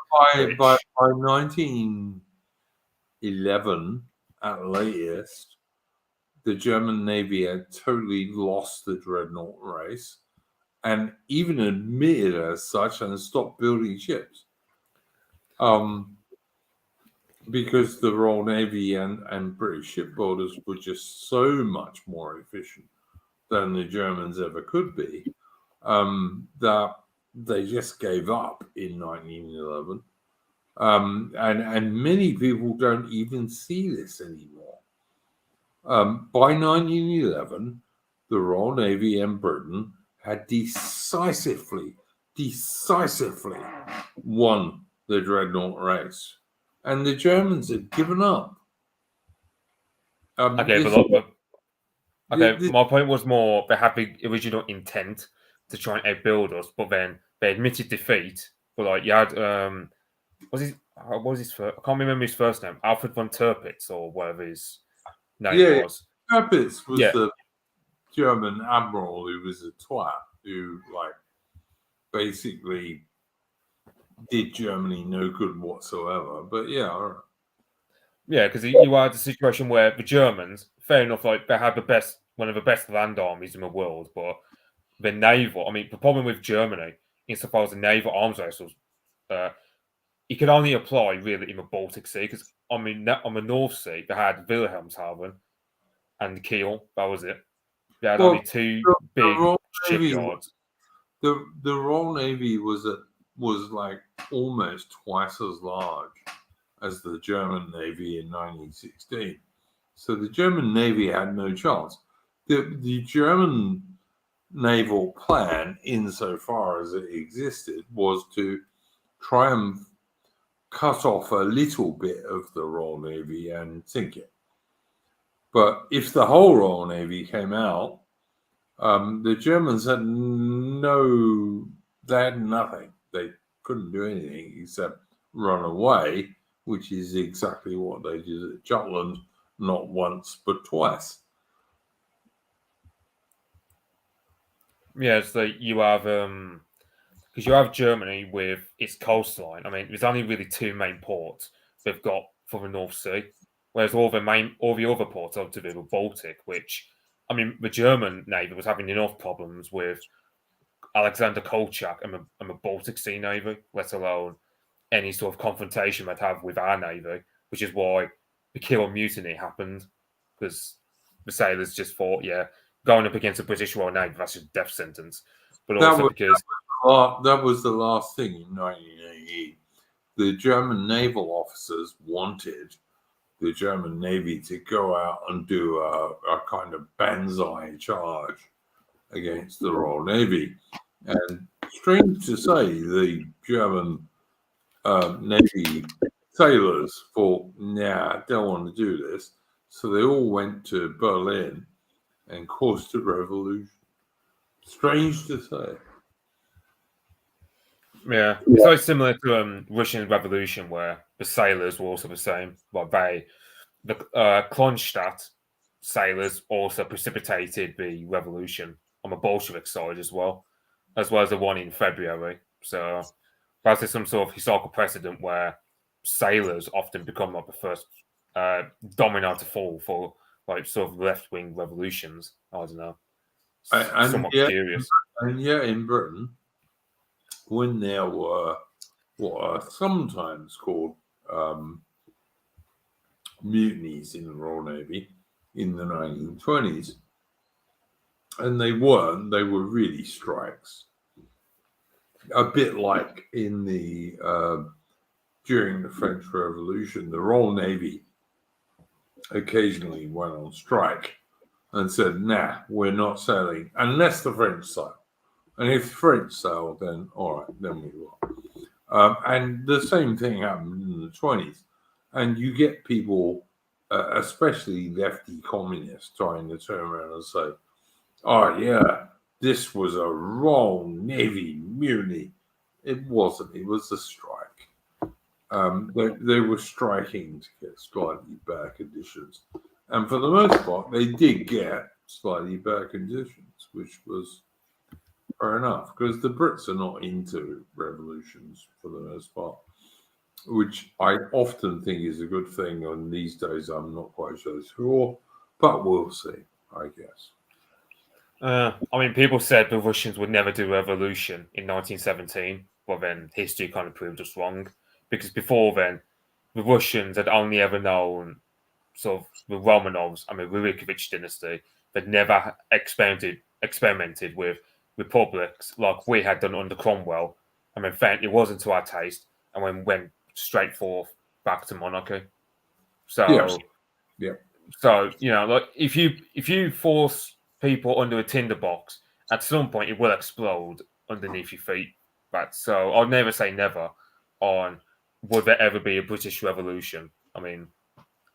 by 1911, at latest, the German Navy had totally lost the dreadnought race, and even admitted as such, and stopped building ships. Because the Royal Navy and British shipbuilders were just so much more efficient than the Germans ever could be, that they just gave up in 1911. And many people don't even see this anymore. By 1911, the Royal Navy and Britain had decisively won the dreadnought race. And the Germans had given up. My point was more they had the original intent to try and outbuild us, but then they admitted defeat. But like you had what was his first? I can't remember his first name. Alfred von Tirpitz or whatever his name was. Tirpitz was the German admiral who was a twat who, like, basically did Germany no good whatsoever. But yeah, all right. Yeah, because you had a situation where the Germans, fair enough, like they had one of the best land armies in the world, but the naval. I mean, the problem with Germany, insofar as the naval arms race was, it could only apply really in the Baltic Sea, because on the North Sea they had Wilhelmshaven and Kiel. That was it. They had only two big shipyards. The Royal Navy was like almost twice as large as the German Navy in 1916. So the German Navy had no chance. The German naval plan, insofar as it existed, was to try and cut off a little bit of the Royal Navy and sink it. But if the whole Royal Navy came out, the Germans had nothing. They couldn't do anything except run away, which is exactly what they did at Jutland, not once but twice. Yeah, so you have because you have Germany with its coastline. I mean, there's only really two main ports they've got for the North Sea, whereas all the other ports are to the Baltic. Which, I mean, the German Navy was having enough problems with Alexander Kolchak and the Baltic Sea Navy, let alone any sort of confrontation they'd have with our Navy, which is why the Kiel Mutiny happened, because the sailors just thought, going up against a British Royal Navy, that's a death sentence. But also that was the last thing in 1988. The German naval officers wanted the German Navy to go out and do a kind of banzai charge against the Royal Navy. And strange to say, the German Navy sailors thought, I don't want to do this. So they all went to Berlin and caused a revolution. Strange to say. Yeah, it's very similar to Russian Revolution, where the sailors were also the same. But the Kronstadt sailors also precipitated the revolution on the Bolshevik side as well as the one in February. So perhaps there's some sort of historical precedent where sailors often become like the first domino to fall for like sort of left-wing revolutions. I don't know. Somewhat curious. And yet in Britain, when there were what are sometimes called mutinies in the Royal Navy in the 1920s, and they were really strikes. A bit like in the during the French Revolution, the Royal Navy occasionally went on strike and said, "Nah, we're not sailing unless the French sail. And if the French sail, then all right, then we will." And the same thing happened in the 20s. And you get people, especially lefty communists, trying to turn around and say, "Oh, yeah, this was a Royal Navy mutiny." It wasn't. It was a strike. They were striking to get slightly better conditions. And for the most part, they did get slightly better conditions, which was fair enough, because the Brits are not into revolutions for the most part, which I often think is a good thing. And these days, I'm not quite so sure, but we'll see, I guess. I mean, people said the Russians would never do a revolution in 1917, but then history kind of proved us wrong, because before then, the Russians had only ever known sort of the Romanovs, I mean, Rurikhovich dynasty. They'd never experimented with republics like we had done under Cromwell. I mean, it wasn't to our taste, and then went straight forth back to monarchy. So, Yes. Yeah. So like if you force people under a tinderbox, at some point it will explode underneath your feet. But so I'll never say never on would there ever be a British Revolution. I mean,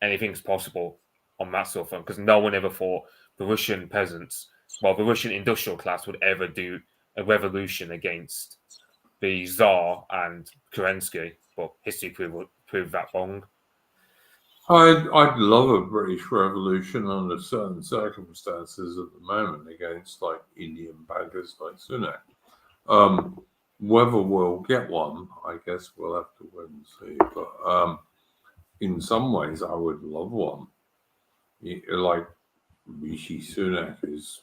anything's possible on that sort of thing, because no one ever thought the Russian peasants, well, the Russian industrial class would ever do a revolution against the Tsar and Kerensky, but history proved that wrong. I'd love a British Revolution under certain circumstances at the moment against like Indian bankers like Sunak. Whether we'll get one, I guess we'll have to wait and see. But in some ways, I would love one. Like Rishi Sunak is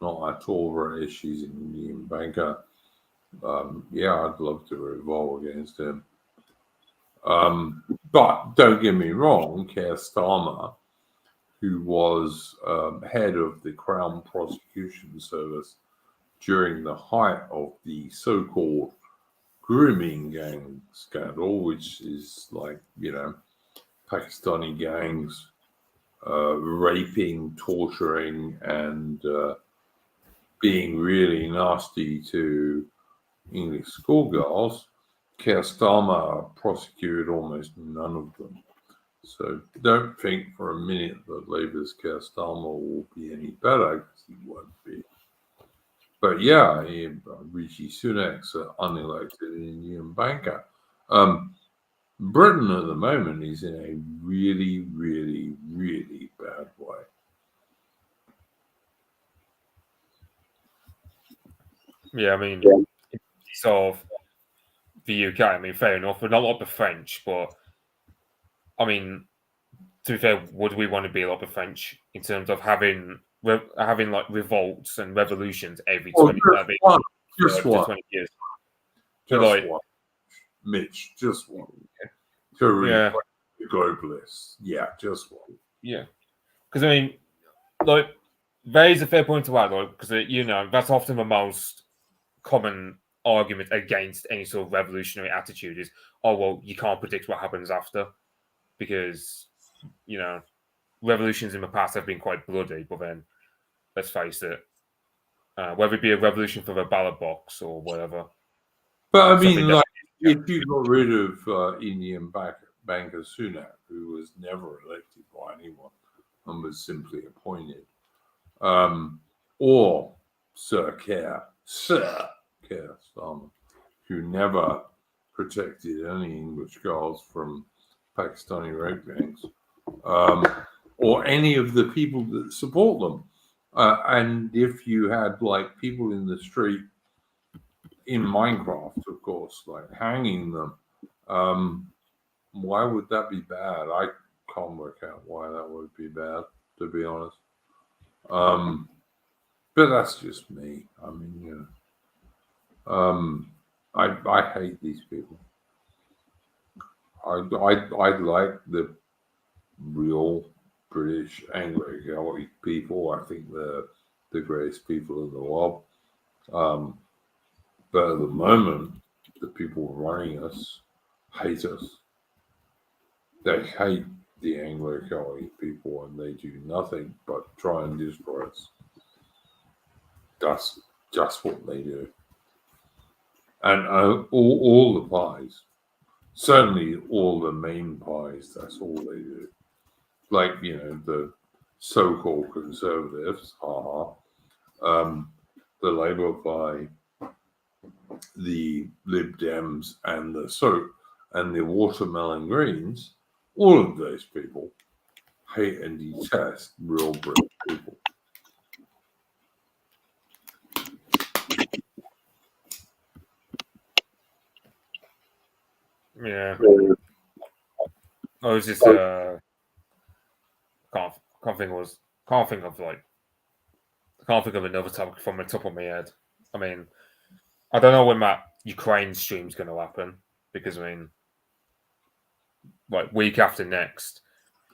not at all British; she's an Indian banker. Yeah, I'd love to revolt against him. But don't get me wrong, Keir Starmer, who was head of the Crown Prosecution Service during the height of the so-called grooming gang scandal, which is like, Pakistani gangs raping, torturing, and being really nasty to English schoolgirls. Keir Starmer prosecuted almost none of them. So don't think for a minute that Labour's Keir Starmer will be any better, because he won't be. But yeah, Rishi Sunak's an unelected Indian banker. Britain at the moment is in a really, really, really bad way. Yeah, I mean, sort of the UK, I mean, fair enough. We're not like the French, but I mean, to be fair, would we want to be like the French in terms of having like revolts and revolutions every 20 years? Just one. Mitch, just one. To replace the globalists. Yeah, just one. Yeah. Because, I mean, like, there is a fair point to add, like, because, that's often the most common argument against any sort of revolutionary attitude is, oh, well, you can't predict what happens after, because, revolutions in the past have been quite bloody, but then, let's face it, whether it be a revolution for the ballot box or whatever. But I mean, like, if you got rid of Indian banker Sunak, who was never elected by anyone and was simply appointed, or Sir Keir Starmer, who never protected any English girls from Pakistani rape gangs, or any of the people that support them. And if you had like people in the street in Minecraft, of course, like hanging them. Why would that be bad? I can't work out why that would be bad, to be honest. But that's just me. I mean, you know, I hate these people. I like the real British Anglo-Catholic people. I think they're the greatest people in the world. But at the moment, the people running us hate us. They hate the Anglo-Catholic people, and they do nothing but try and destroy us. That's just what they do. And all the pies, certainly all the main pies, that's all they do. Like, you know, the so-called conservatives, the Labour Party, the Lib Dems, and the Watermelon Greens, all of those people hate and detest real British people. Yeah. I was just can't think of another topic from the top of my head. I mean, I don't know when that Ukraine stream's going to happen because I mean, like week after next,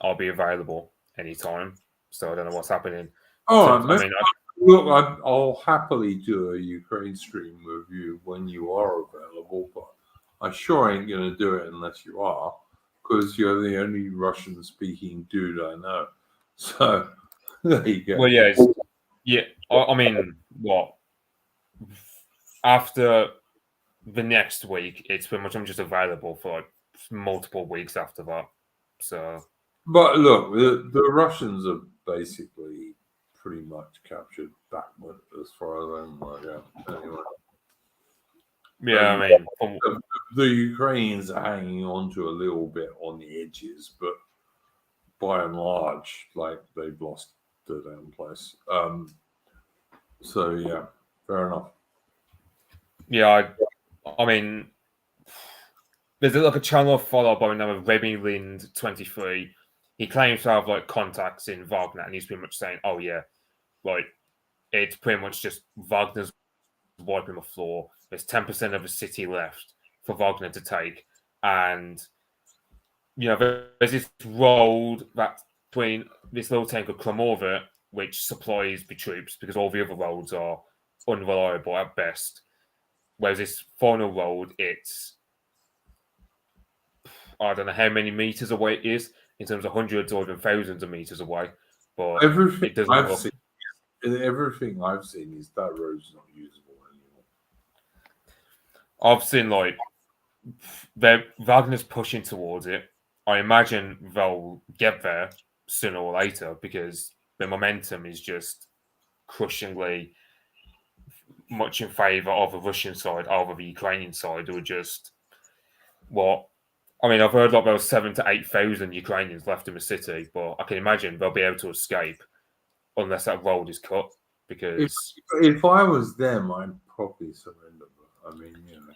I'll be available anytime. So I don't know what's happening. Oh, so, I mean, look, I'll happily do a Ukraine stream with you when you are available, but I sure ain't going to do it unless you are, because you're the only Russian-speaking dude I know. So there you go. well, yeah. I mean, what after the next week, it's pretty much I'm just available for like multiple weeks after that. So, but look, the Russians have basically pretty much captured Bakhmut as far as I'm aware. Anyway. yeah, I mean, the Ukrainians are hanging on to a little bit on the edges, but by and large, like they've lost the damn place. So yeah, fair enough. Yeah, I mean, there's like a channel I follow by the name of Remy Lind 23. He claims to have like contacts in Wagner, and he's pretty much saying, "Oh yeah, like it's pretty much just Wagner's wiping the floor. There's 10% of the city left for Wagner to take, and you know there's this road that between this little town called Kromorva, which supplies the troops because all the other roads are unreliable at best. Whereas this final road, it's I don't know how many meters away it is in terms of hundreds or even thousands of meters away, but Everything it doesn't I've look. seen, is that road's not usable anymore. I've seen like Wagner's pushing towards it. I imagine they'll get there sooner or later because the momentum is just crushingly much in favour of the Russian side over the Ukrainian side, who are just what I mean. I've heard like there was 7,000 to 8,000 Ukrainians left in the city, but I can imagine they'll be able to escape unless that road is cut. Because if I was them, I'd probably surrender. But I mean, you know,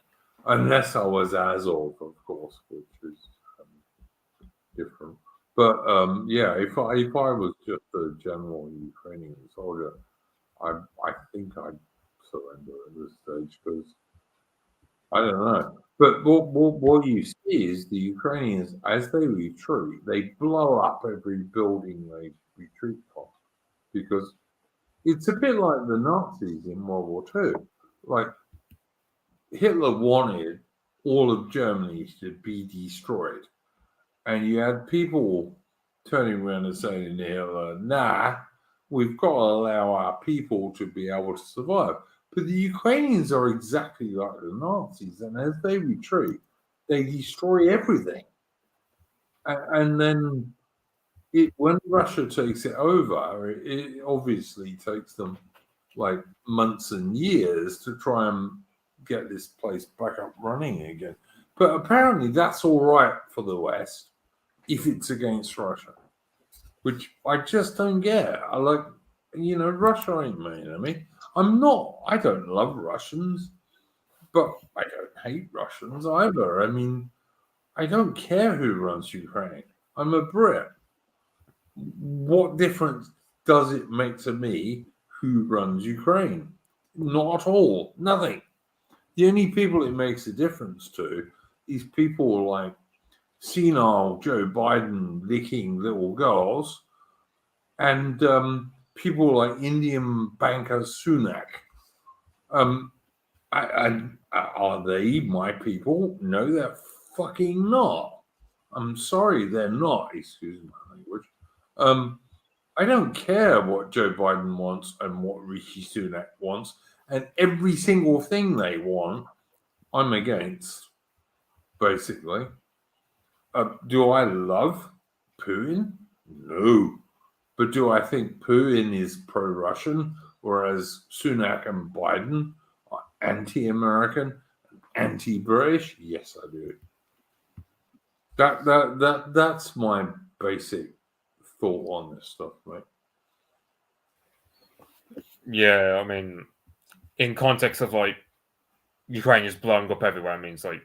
unless I was Azov, of course, which is different. But yeah, if I was just a general Ukrainian soldier, I think I'd surrender at this stage because I don't know. But what you see is the Ukrainians, as they retreat, they blow up every building they retreat from because it's a bit like the Nazis in World War II. Like Hitler wanted all of Germany to be destroyed. And you had people turning around and saying to Hitler, nah, we've got to allow our people to be able to survive. But the Ukrainians are exactly like the Nazis. And as they retreat, they destroy everything. And then when Russia takes it over, it obviously takes them like months and years to try and get this place back up running again. But apparently that's all right for the West if it's against Russia, which I just don't get. I like, you know, Russia ain't my enemy. I don't love Russians, But I don't hate Russians either. I mean, I don't care who runs Ukraine. I'm a Brit. What difference does it make to me who runs Ukraine? Not at all. Nothing. The only people it makes a difference to is people like senile Joe Biden licking little girls and people like Indian banker Sunak. Are they my people? No, they're fucking not. I'm sorry, they're not. Excuse my language. I don't care what Joe Biden wants and what Rishi Sunak wants, and every single thing they want, I'm against. Basically, do I love Putin? No, but do I think Putin is pro-Russian, whereas Sunak and Biden are anti-American, anti-British? Yes, I do. That's my basic thought on this stuff, mate. Yeah, I mean, in context of like Ukraine is blowing up everywhere, I mean, it's like,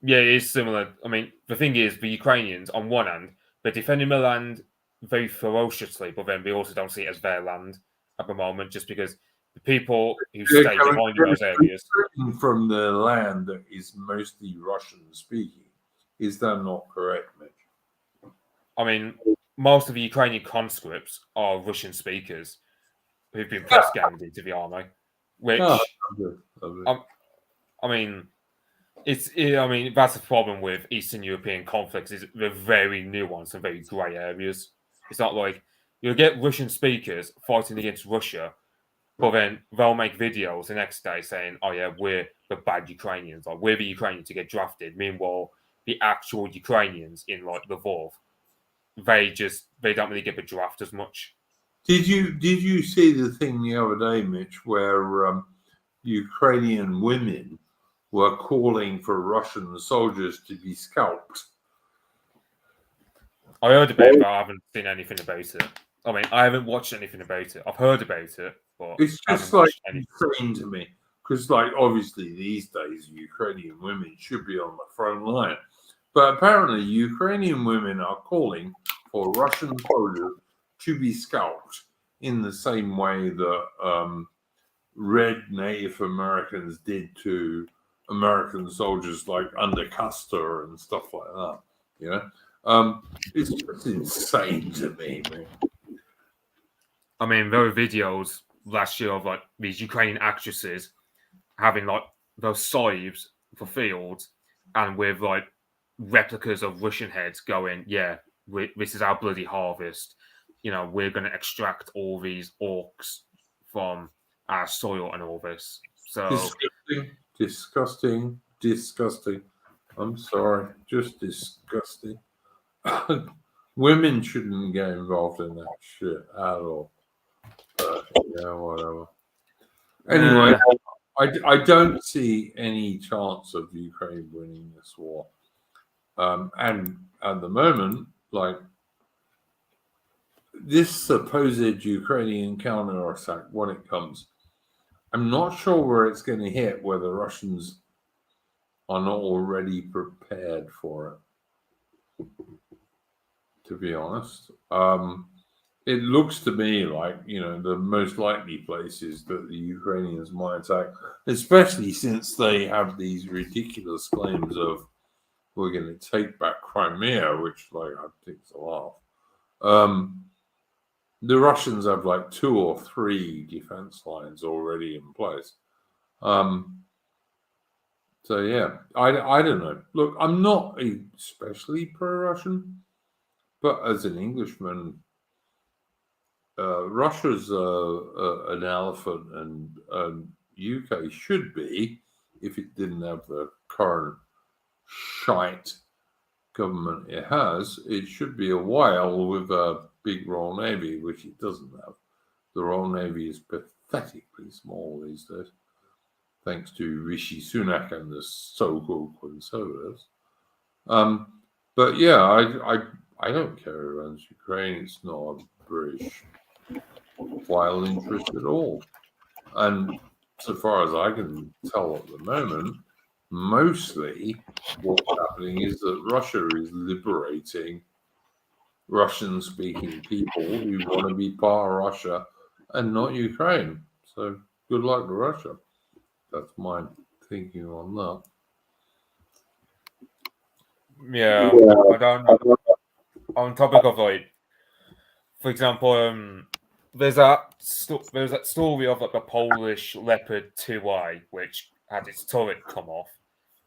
yeah, it is similar. I mean, the thing is, the Ukrainians, on one hand, they're defending the land very ferociously, but then we also don't see it as their land at the moment, just because the people who stay behind in those areas from the land that is mostly Russian speaking. Is that not correct, Mitch? I mean, most of the Ukrainian conscripts are Russian speakers who've been press ganged into the army, which I mean, that's the problem with Eastern European conflicts, is they're very nuanced and very grey areas. It's not like you'll get Russian speakers fighting against Russia, but then they'll make videos the next day saying, "Oh yeah, we're the bad Ukrainians, like we're the Ukrainians to get drafted." Meanwhile, the actual Ukrainians in like Lvov, they don't really get the draft as much. Did you see the thing the other day, Mitch, where Ukrainian women were calling for Russian soldiers to be scalped? I heard about it, but I haven't seen anything about it. I mean, I haven't watched anything about it. I've heard about it, but it's just like insane to me, because like obviously these days Ukrainian women should be on the front line, but apparently Ukrainian women are calling for Russian soldiers to be scalped in the same way that red Native Americans did to American soldiers like under Custer and stuff like that. You know, it's just insane to me, man. I mean, there were videos last year of like these Ukrainian actresses having like those scythes for fields and with like replicas of Russian heads going, "Yeah, this is our bloody harvest. You know, we're going to extract all these orcs from our soil and all this." So disgusting. I'm sorry, just disgusting. Women shouldn't get involved in that shit at all. Yeah, whatever. Anyway, I don't see any chance of Ukraine winning this war. And at the moment, like this supposed Ukrainian counterattack, when it comes, I'm not sure where it's going to hit, where the Russians are not already prepared for it, to be honest. It looks to me like, you know, the most likely place is that the Ukrainians might attack, especially since they have these ridiculous claims of, we're going to take back Crimea, which, like, I think is a laugh. The Russians have like 2 or 3 defense lines already in place. So yeah, I don't know. Look, I'm not especially pro-Russian, but as an Englishman, Russia's an elephant, and UK should be, if it didn't have the current shite government it has, it should be a whale with a big Royal Navy, which it doesn't have. The Royal Navy is pathetically small these days, thanks to Rishi Sunak and the so-called Conservatives. But yeah, I don't care who runs Ukraine. It's not a British vital interest at all. And so far as I can tell at the moment, mostly what's happening is that Russia is liberating Russian-speaking people who want to be part of Russia and not Ukraine. So good luck to Russia. That's my thinking on that. Yeah, I don't know. On topic of like, for example, there's that story of like the Polish Leopard 2i, which had its turret come off,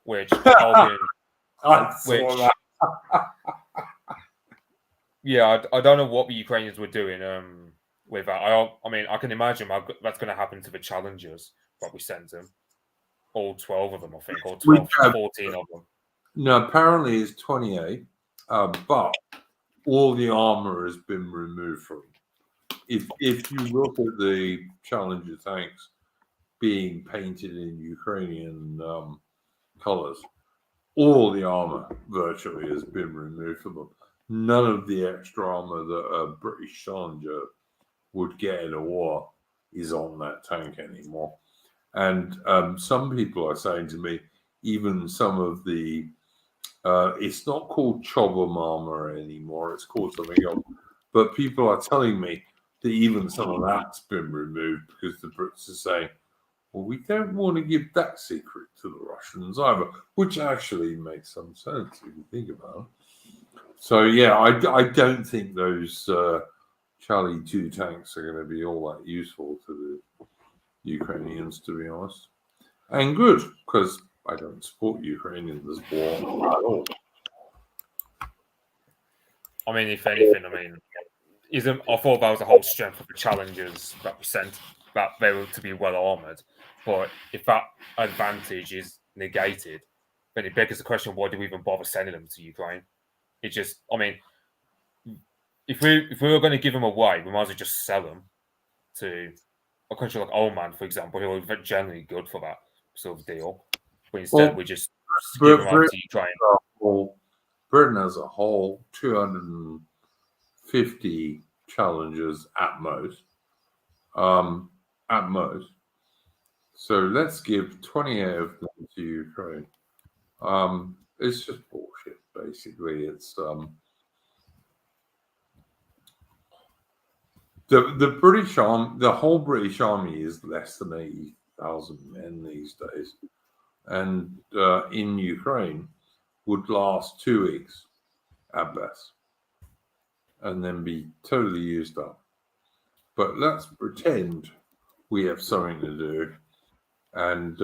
which helping, I saw which that. yeah, I don't know what the Ukrainians were doing with that. I mean, I can imagine that's going to happen to the challengers that we sent them, all 12 of them, I think, or 12, 14 of them. No, apparently it's 28, but all the armor has been removed from it. If you look at the Challenger tanks being painted in Ukrainian colors, all the armor virtually has been removed from them. None of the extra armor that a British Challenger would get in a war is on that tank anymore. And some people are saying to me, even some of the it's not called Chobham armor anymore, it's called something else. But people are telling me that even some of that's been removed because the Brits are saying, well, we don't want to give that secret to the Russians either, which actually makes some sense if you think about it. So, yeah, I don't think those Charlie 2 tanks are going to be all that useful to the Ukrainians, to be honest. And good, because I don't support Ukraine in this war at all. I mean, if anything, I thought that was the whole strength of the challengers that we sent, that they were to be well armored. But if that advantage is negated, then it begs the question: why do we even bother sending them to Ukraine? It just, I mean, if we were going to give them away, we might as well just sell them to a country like Oman, for example, who are generally good for that sort of deal. But instead, we just give them over to Ukraine. Britain as a whole, 250 challengers at most. At most. So let's give 28 of them to Ukraine. It's just bullshit, basically. It's the British army, the whole British army is less than 80,000 men these days, and in Ukraine would last 2 weeks at best, and then be totally used up. But let's pretend we have something to do, and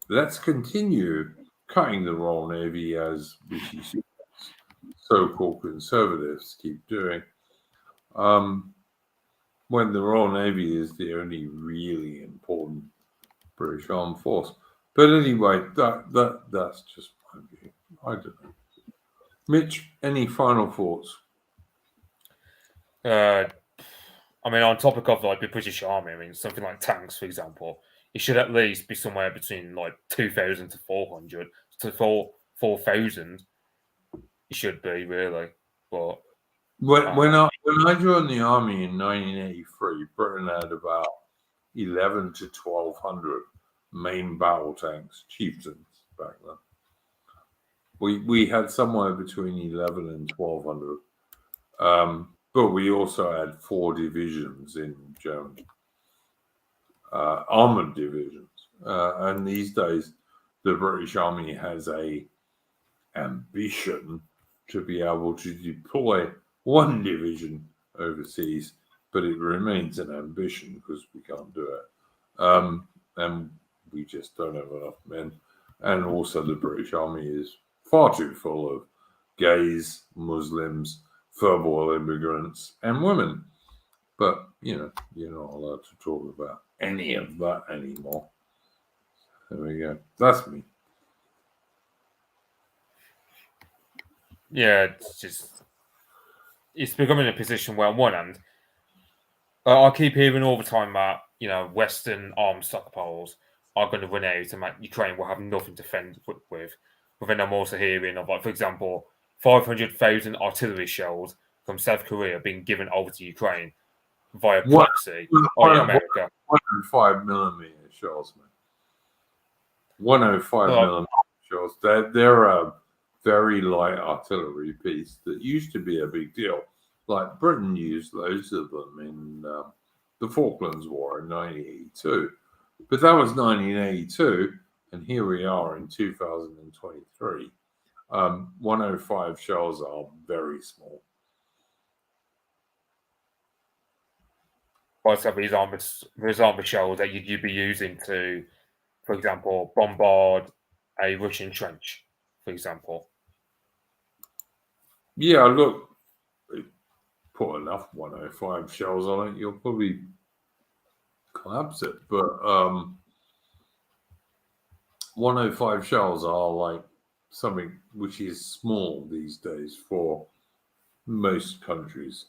let's continue cutting the Royal Navy as so-called conservatives keep doing. When the Royal Navy is the only really important British armed force. But anyway, that's just my view. I don't know. Mitch, any final thoughts? I mean, on topic of like the British Army, I mean, something like tanks, for example, it should at least be somewhere between like 2,000 to 400 to 4,000. It should be really, but when I joined the army in 1983, Britain had about 11 to 1,200 main battle tanks, chieftains back then. We had somewhere between 11 and 1,200. But we also had 4 divisions in Germany, armored divisions. And these days, the British Army has a ambition to be able to deploy 1 division overseas, but it remains an ambition because we can't do it. And we just don't have enough men. And also the British Army is far too full of gays, Muslims, third-world immigrants, and women. But, you're not allowed to talk about any of that anymore. There we go. That's me. Yeah, it's becoming a position where on one hand, I keep hearing all the time that, Western arms stockpiles are going to run out and that Ukraine will have nothing to fend with. But then I'm also hearing of, like, for example, 500,000 artillery shells from South Korea being given over to Ukraine via proxy by America. 105 millimeter shells, man. 105 millimeter shells. They're a very light artillery piece that used to be a big deal. Like Britain used loads of them in the Falklands War in 1982. But that was 1982, and here we are in 2023. 105 shells are very small. But so these aren't the shells that you'd be using to, for example, bombard a Russian trench, for example. Yeah, look, put enough 105 shells on it, you'll probably collapse it. But 105 shells are like something which is small these days for most countries'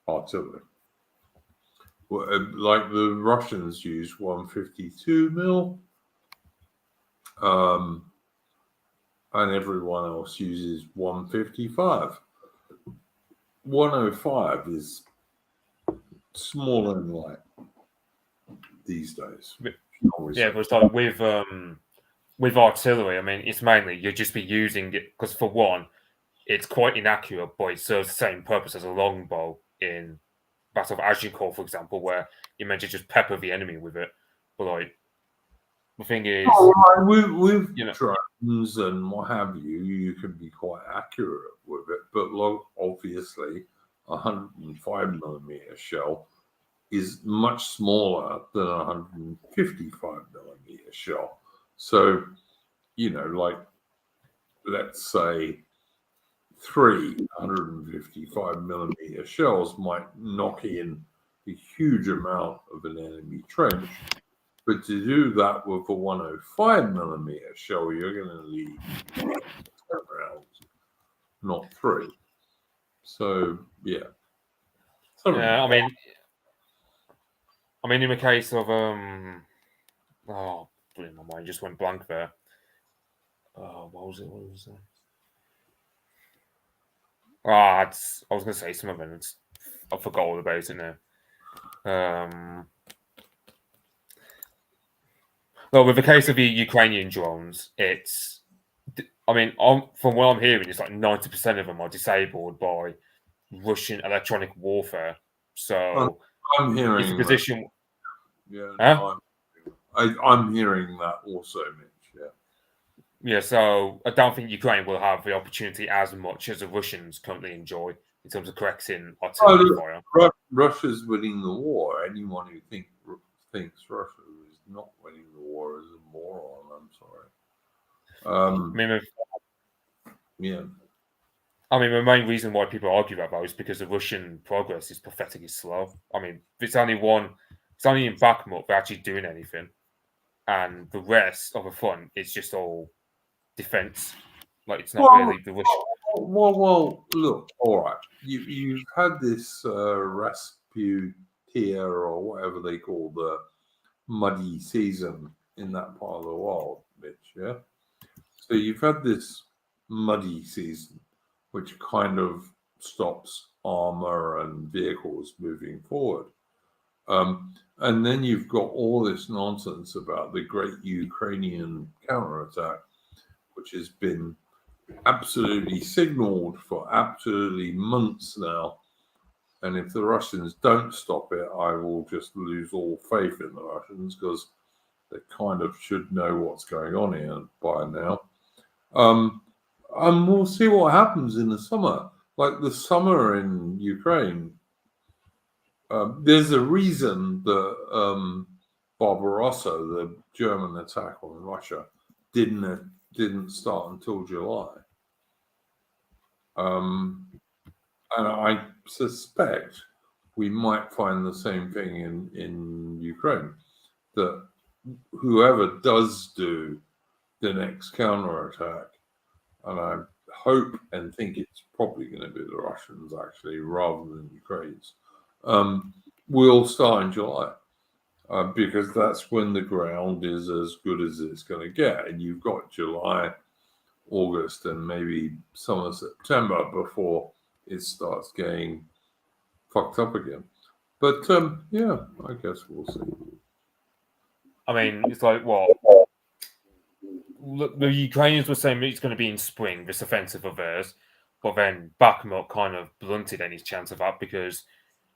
artillery. Like the Russians use 152 mil, and everyone else uses 155. 105 is small and light these days. Yeah, but it's like with artillery, I mean, it's mainly you'll just be using it because, for one, it's quite inaccurate, but it serves the same purpose as a longbow in Battle of Agincourt, for example, where you meant to just pepper the enemy with it. But like, the thing is, with drones and what have you, you can be quite accurate with it. But obviously, a 105 millimeter shell is much smaller than a 155 millimeter shell. So, like, let's say 355 millimeter shells might knock in a huge amount of an enemy trench. But to do that with a 105 millimeter shell, you're going to need 10 rounds, not 3. So, yeah. I mean, in the case of my mind just went blank there. What was it? I was going to say some of it. I forgot all about it now. Well, with the case of the Ukrainian drones, from what I'm hearing, it's like 90% of them are disabled by Russian electronic warfare. So I'm hearing it's a position. I'm hearing that also, Mitch. Yeah, so I don't think Ukraine will have the opportunity as much as the Russians currently enjoy in terms of correcting artillery fire. Russia's winning the war. Anyone who thinks Russia is not winning the war is a moron. I'm sorry. The main reason why people argue about that is because the Russian progress is pathetically slow. I mean, it's only in Bakhmut they're actually doing anything, and the rest of the front is just all defense. Like, it's not really the Russian. Well, look, all right. You've had this Rasputia or whatever they call the muddy season in that part of the world, Mitch, yeah? So you've had this muddy season, which kind of stops armor and vehicles moving forward. And then you've got all this nonsense about the great Ukrainian counterattack, which has been absolutely signaled for absolutely months now. And if the Russians don't stop it, I will just lose all faith in the Russians, because they kind of should know what's going on here by now. And we'll see what happens in the summer. Like the summer in Ukraine, there's a reason that Barbarossa, the German attack on Russia, didn't start until July. And I suspect we might find the same thing in Ukraine, that whoever does do the next counterattack, and I hope and think it's probably going to be the Russians actually rather than Ukrainians, will start in July, because that's when the ground is as good as it's going to get. And you've got July, August, and maybe some of September before it starts getting fucked up again. But yeah, I guess we'll see. I mean, it's like what? Look, the Ukrainians were saying it's going to be in spring, this offensive of theirs, but then Bakhmut kind of blunted any chance of that because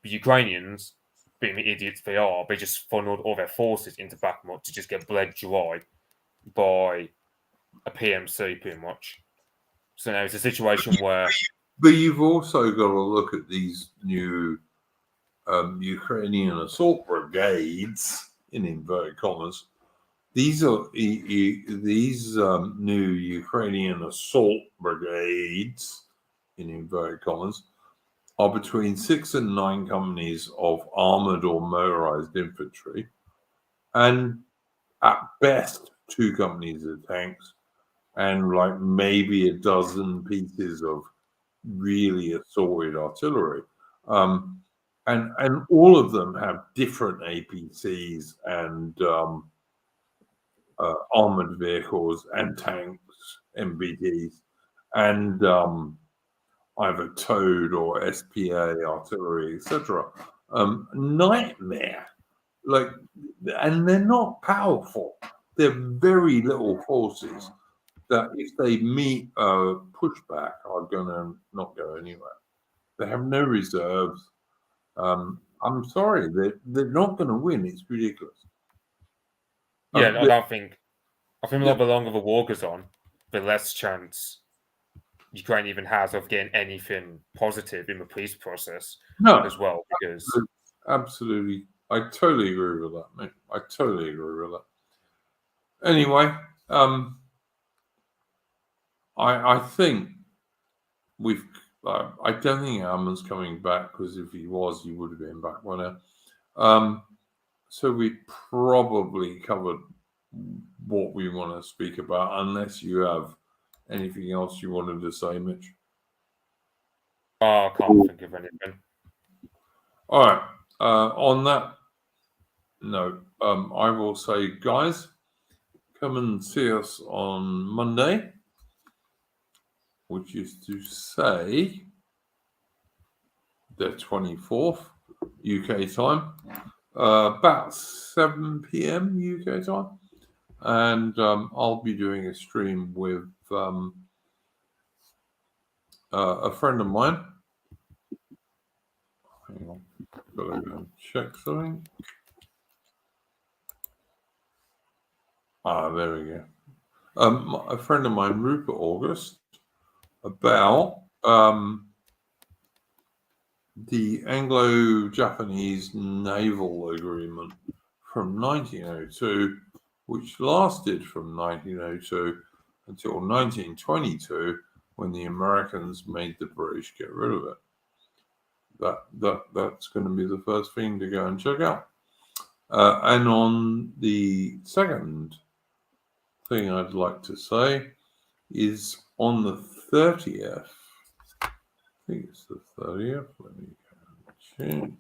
the Ukrainians, being the idiots they are, they just funneled all their forces into Bakhmut to just get bled dry by a PMC, pretty much. So now it's a situation where. But you've also got to look at these new Ukrainian assault brigades, in inverted commas. These are these new Ukrainian assault brigades, in inverted commas, are between 6 and 9 companies of armored or motorized infantry, and at best 2 companies of tanks, and like maybe a dozen pieces of really assorted artillery. And all of them have different APCs and armored vehicles and tanks, MBTs, and either towed or SPA artillery, etc. Nightmare. Like, and they're not powerful. They're very little forces that, if they meet a pushback, are going to not go anywhere. They have no reserves. I'm sorry, they're not going to win. It's ridiculous. Yeah, I don't think. I think the longer the war goes on, the less chance Ukraine even has of getting anything positive in the peace process as well. Because absolutely, I totally agree with that, mate. I totally agree with that. Anyway, I think we've. I don't think Alman's coming back, because if he was, he would have been back by now. So we probably covered what we want to speak about, unless you have anything else you wanted to say, Mitch. I can't think of anything. All right. On that note, I will say, guys, come and see us on Monday, which is to say the 24th UK time, about 7 p.m. UK time. And I'll be doing a stream with a friend of mine. Hang on, gotta go and check something. There we go. A friend of mine, Rupert August, about the Anglo-Japanese Naval Agreement from 1902, which lasted from 1902 until 1922, when the Americans made the British get rid of it. That's going to be the first thing to go and check out. And on the second thing I'd like to say is on the 30th, I think it's the 30th, let me go and check.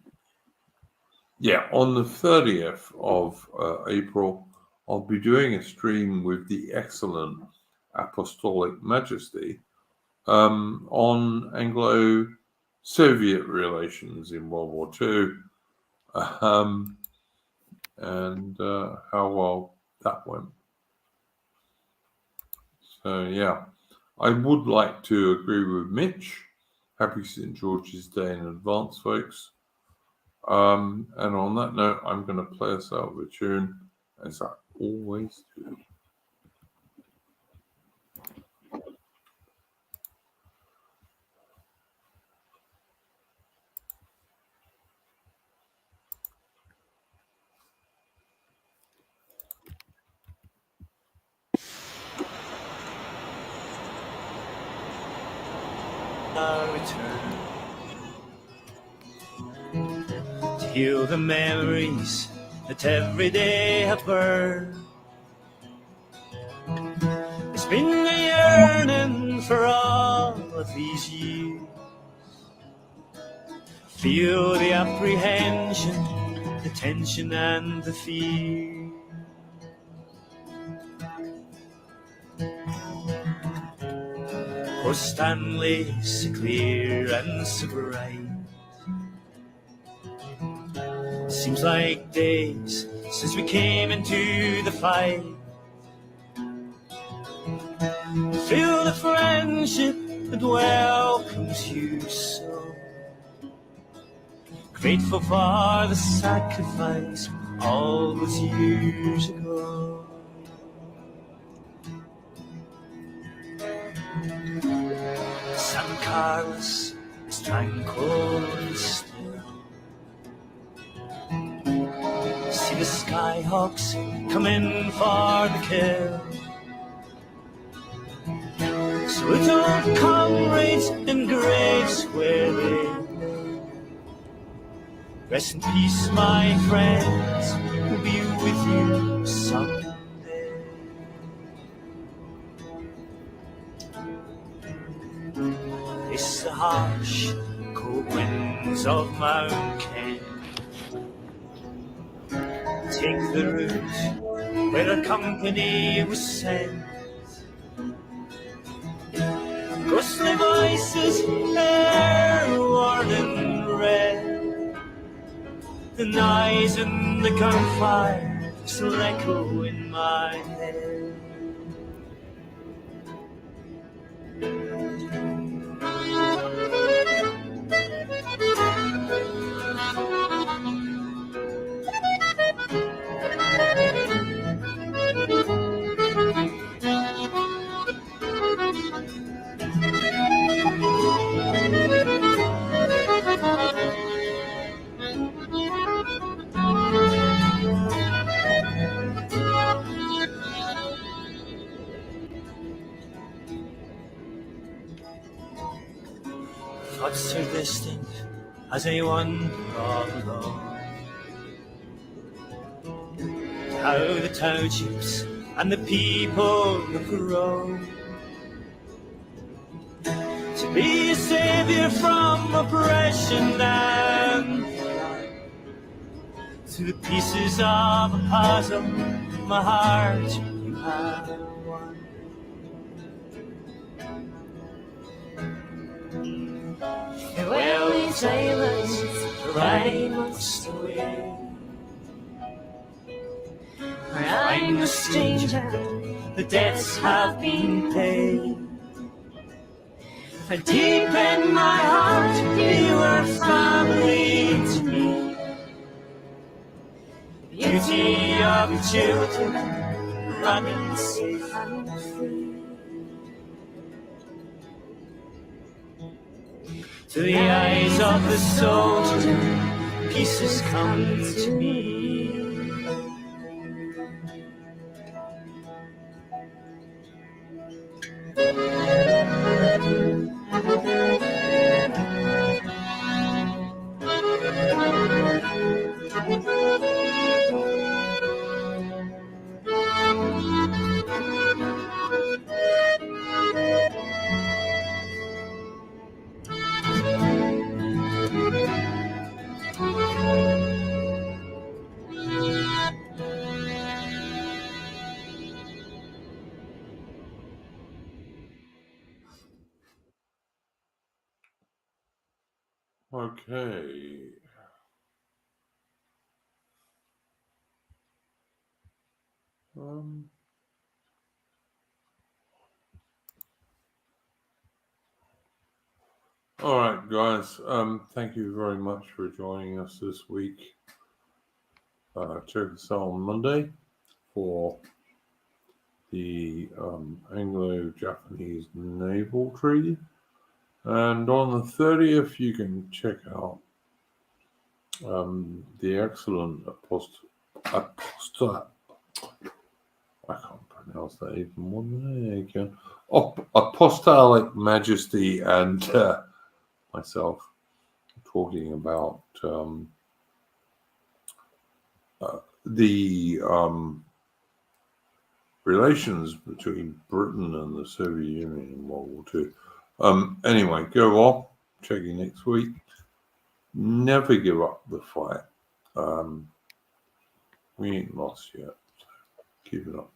Yeah, on the 30th of April, I'll be doing a stream with the excellent Apostolic Majesty on Anglo-Soviet relations in World War II, and how well that went. So, yeah, I would like to agree with Mitch. Happy St. George's Day in advance, folks. And on that note, I'm going to play us out with a tune, as I always do. Return to heal the memories that every day have burned. It's been a yearning for all of these years. Feel the apprehension, the tension and the fear. Oh, Stanley, so clear and so bright. Seems like days since we came into the fight. Feel the friendship that welcomes you so. Grateful for the sacrifice all those years ago. San Carlos is tranquil and still. See the skyhawks come in for the kill. Salute old comrades in graves where they lay. Rest in peace, my friends, we'll be with you someday. It's the harsh, cold winds of Mount Kent take the route where our company was sent. Ghostly voices, air worn and red. The noise and the gunfire still echo in my head. Thoughts are distant as I wander all alone. How the townships and the people have grown to be a savior from oppression and crime. To the pieces of a puzzle, my heart you have won. Farewell, sailors, for I must away. For I'm a stranger, the debts have been paid. For deep in my heart, you are family to me. The beauty of your children, running safe and free. To the eyes of the soldier, peace has come to me. Okay. All right, guys. Thank you very much for joining us this week. Check us out on Monday for the Anglo-Japanese Naval Treaty. And on the 30th, you can check out the excellent I can't pronounce that even more than I can. Apostolic Majesty and myself talking about the relations between Britain and the Soviet Union in World War II. Anyway, go off. Check you next week. Never give up the fight. We ain't lost yet. So keep it up.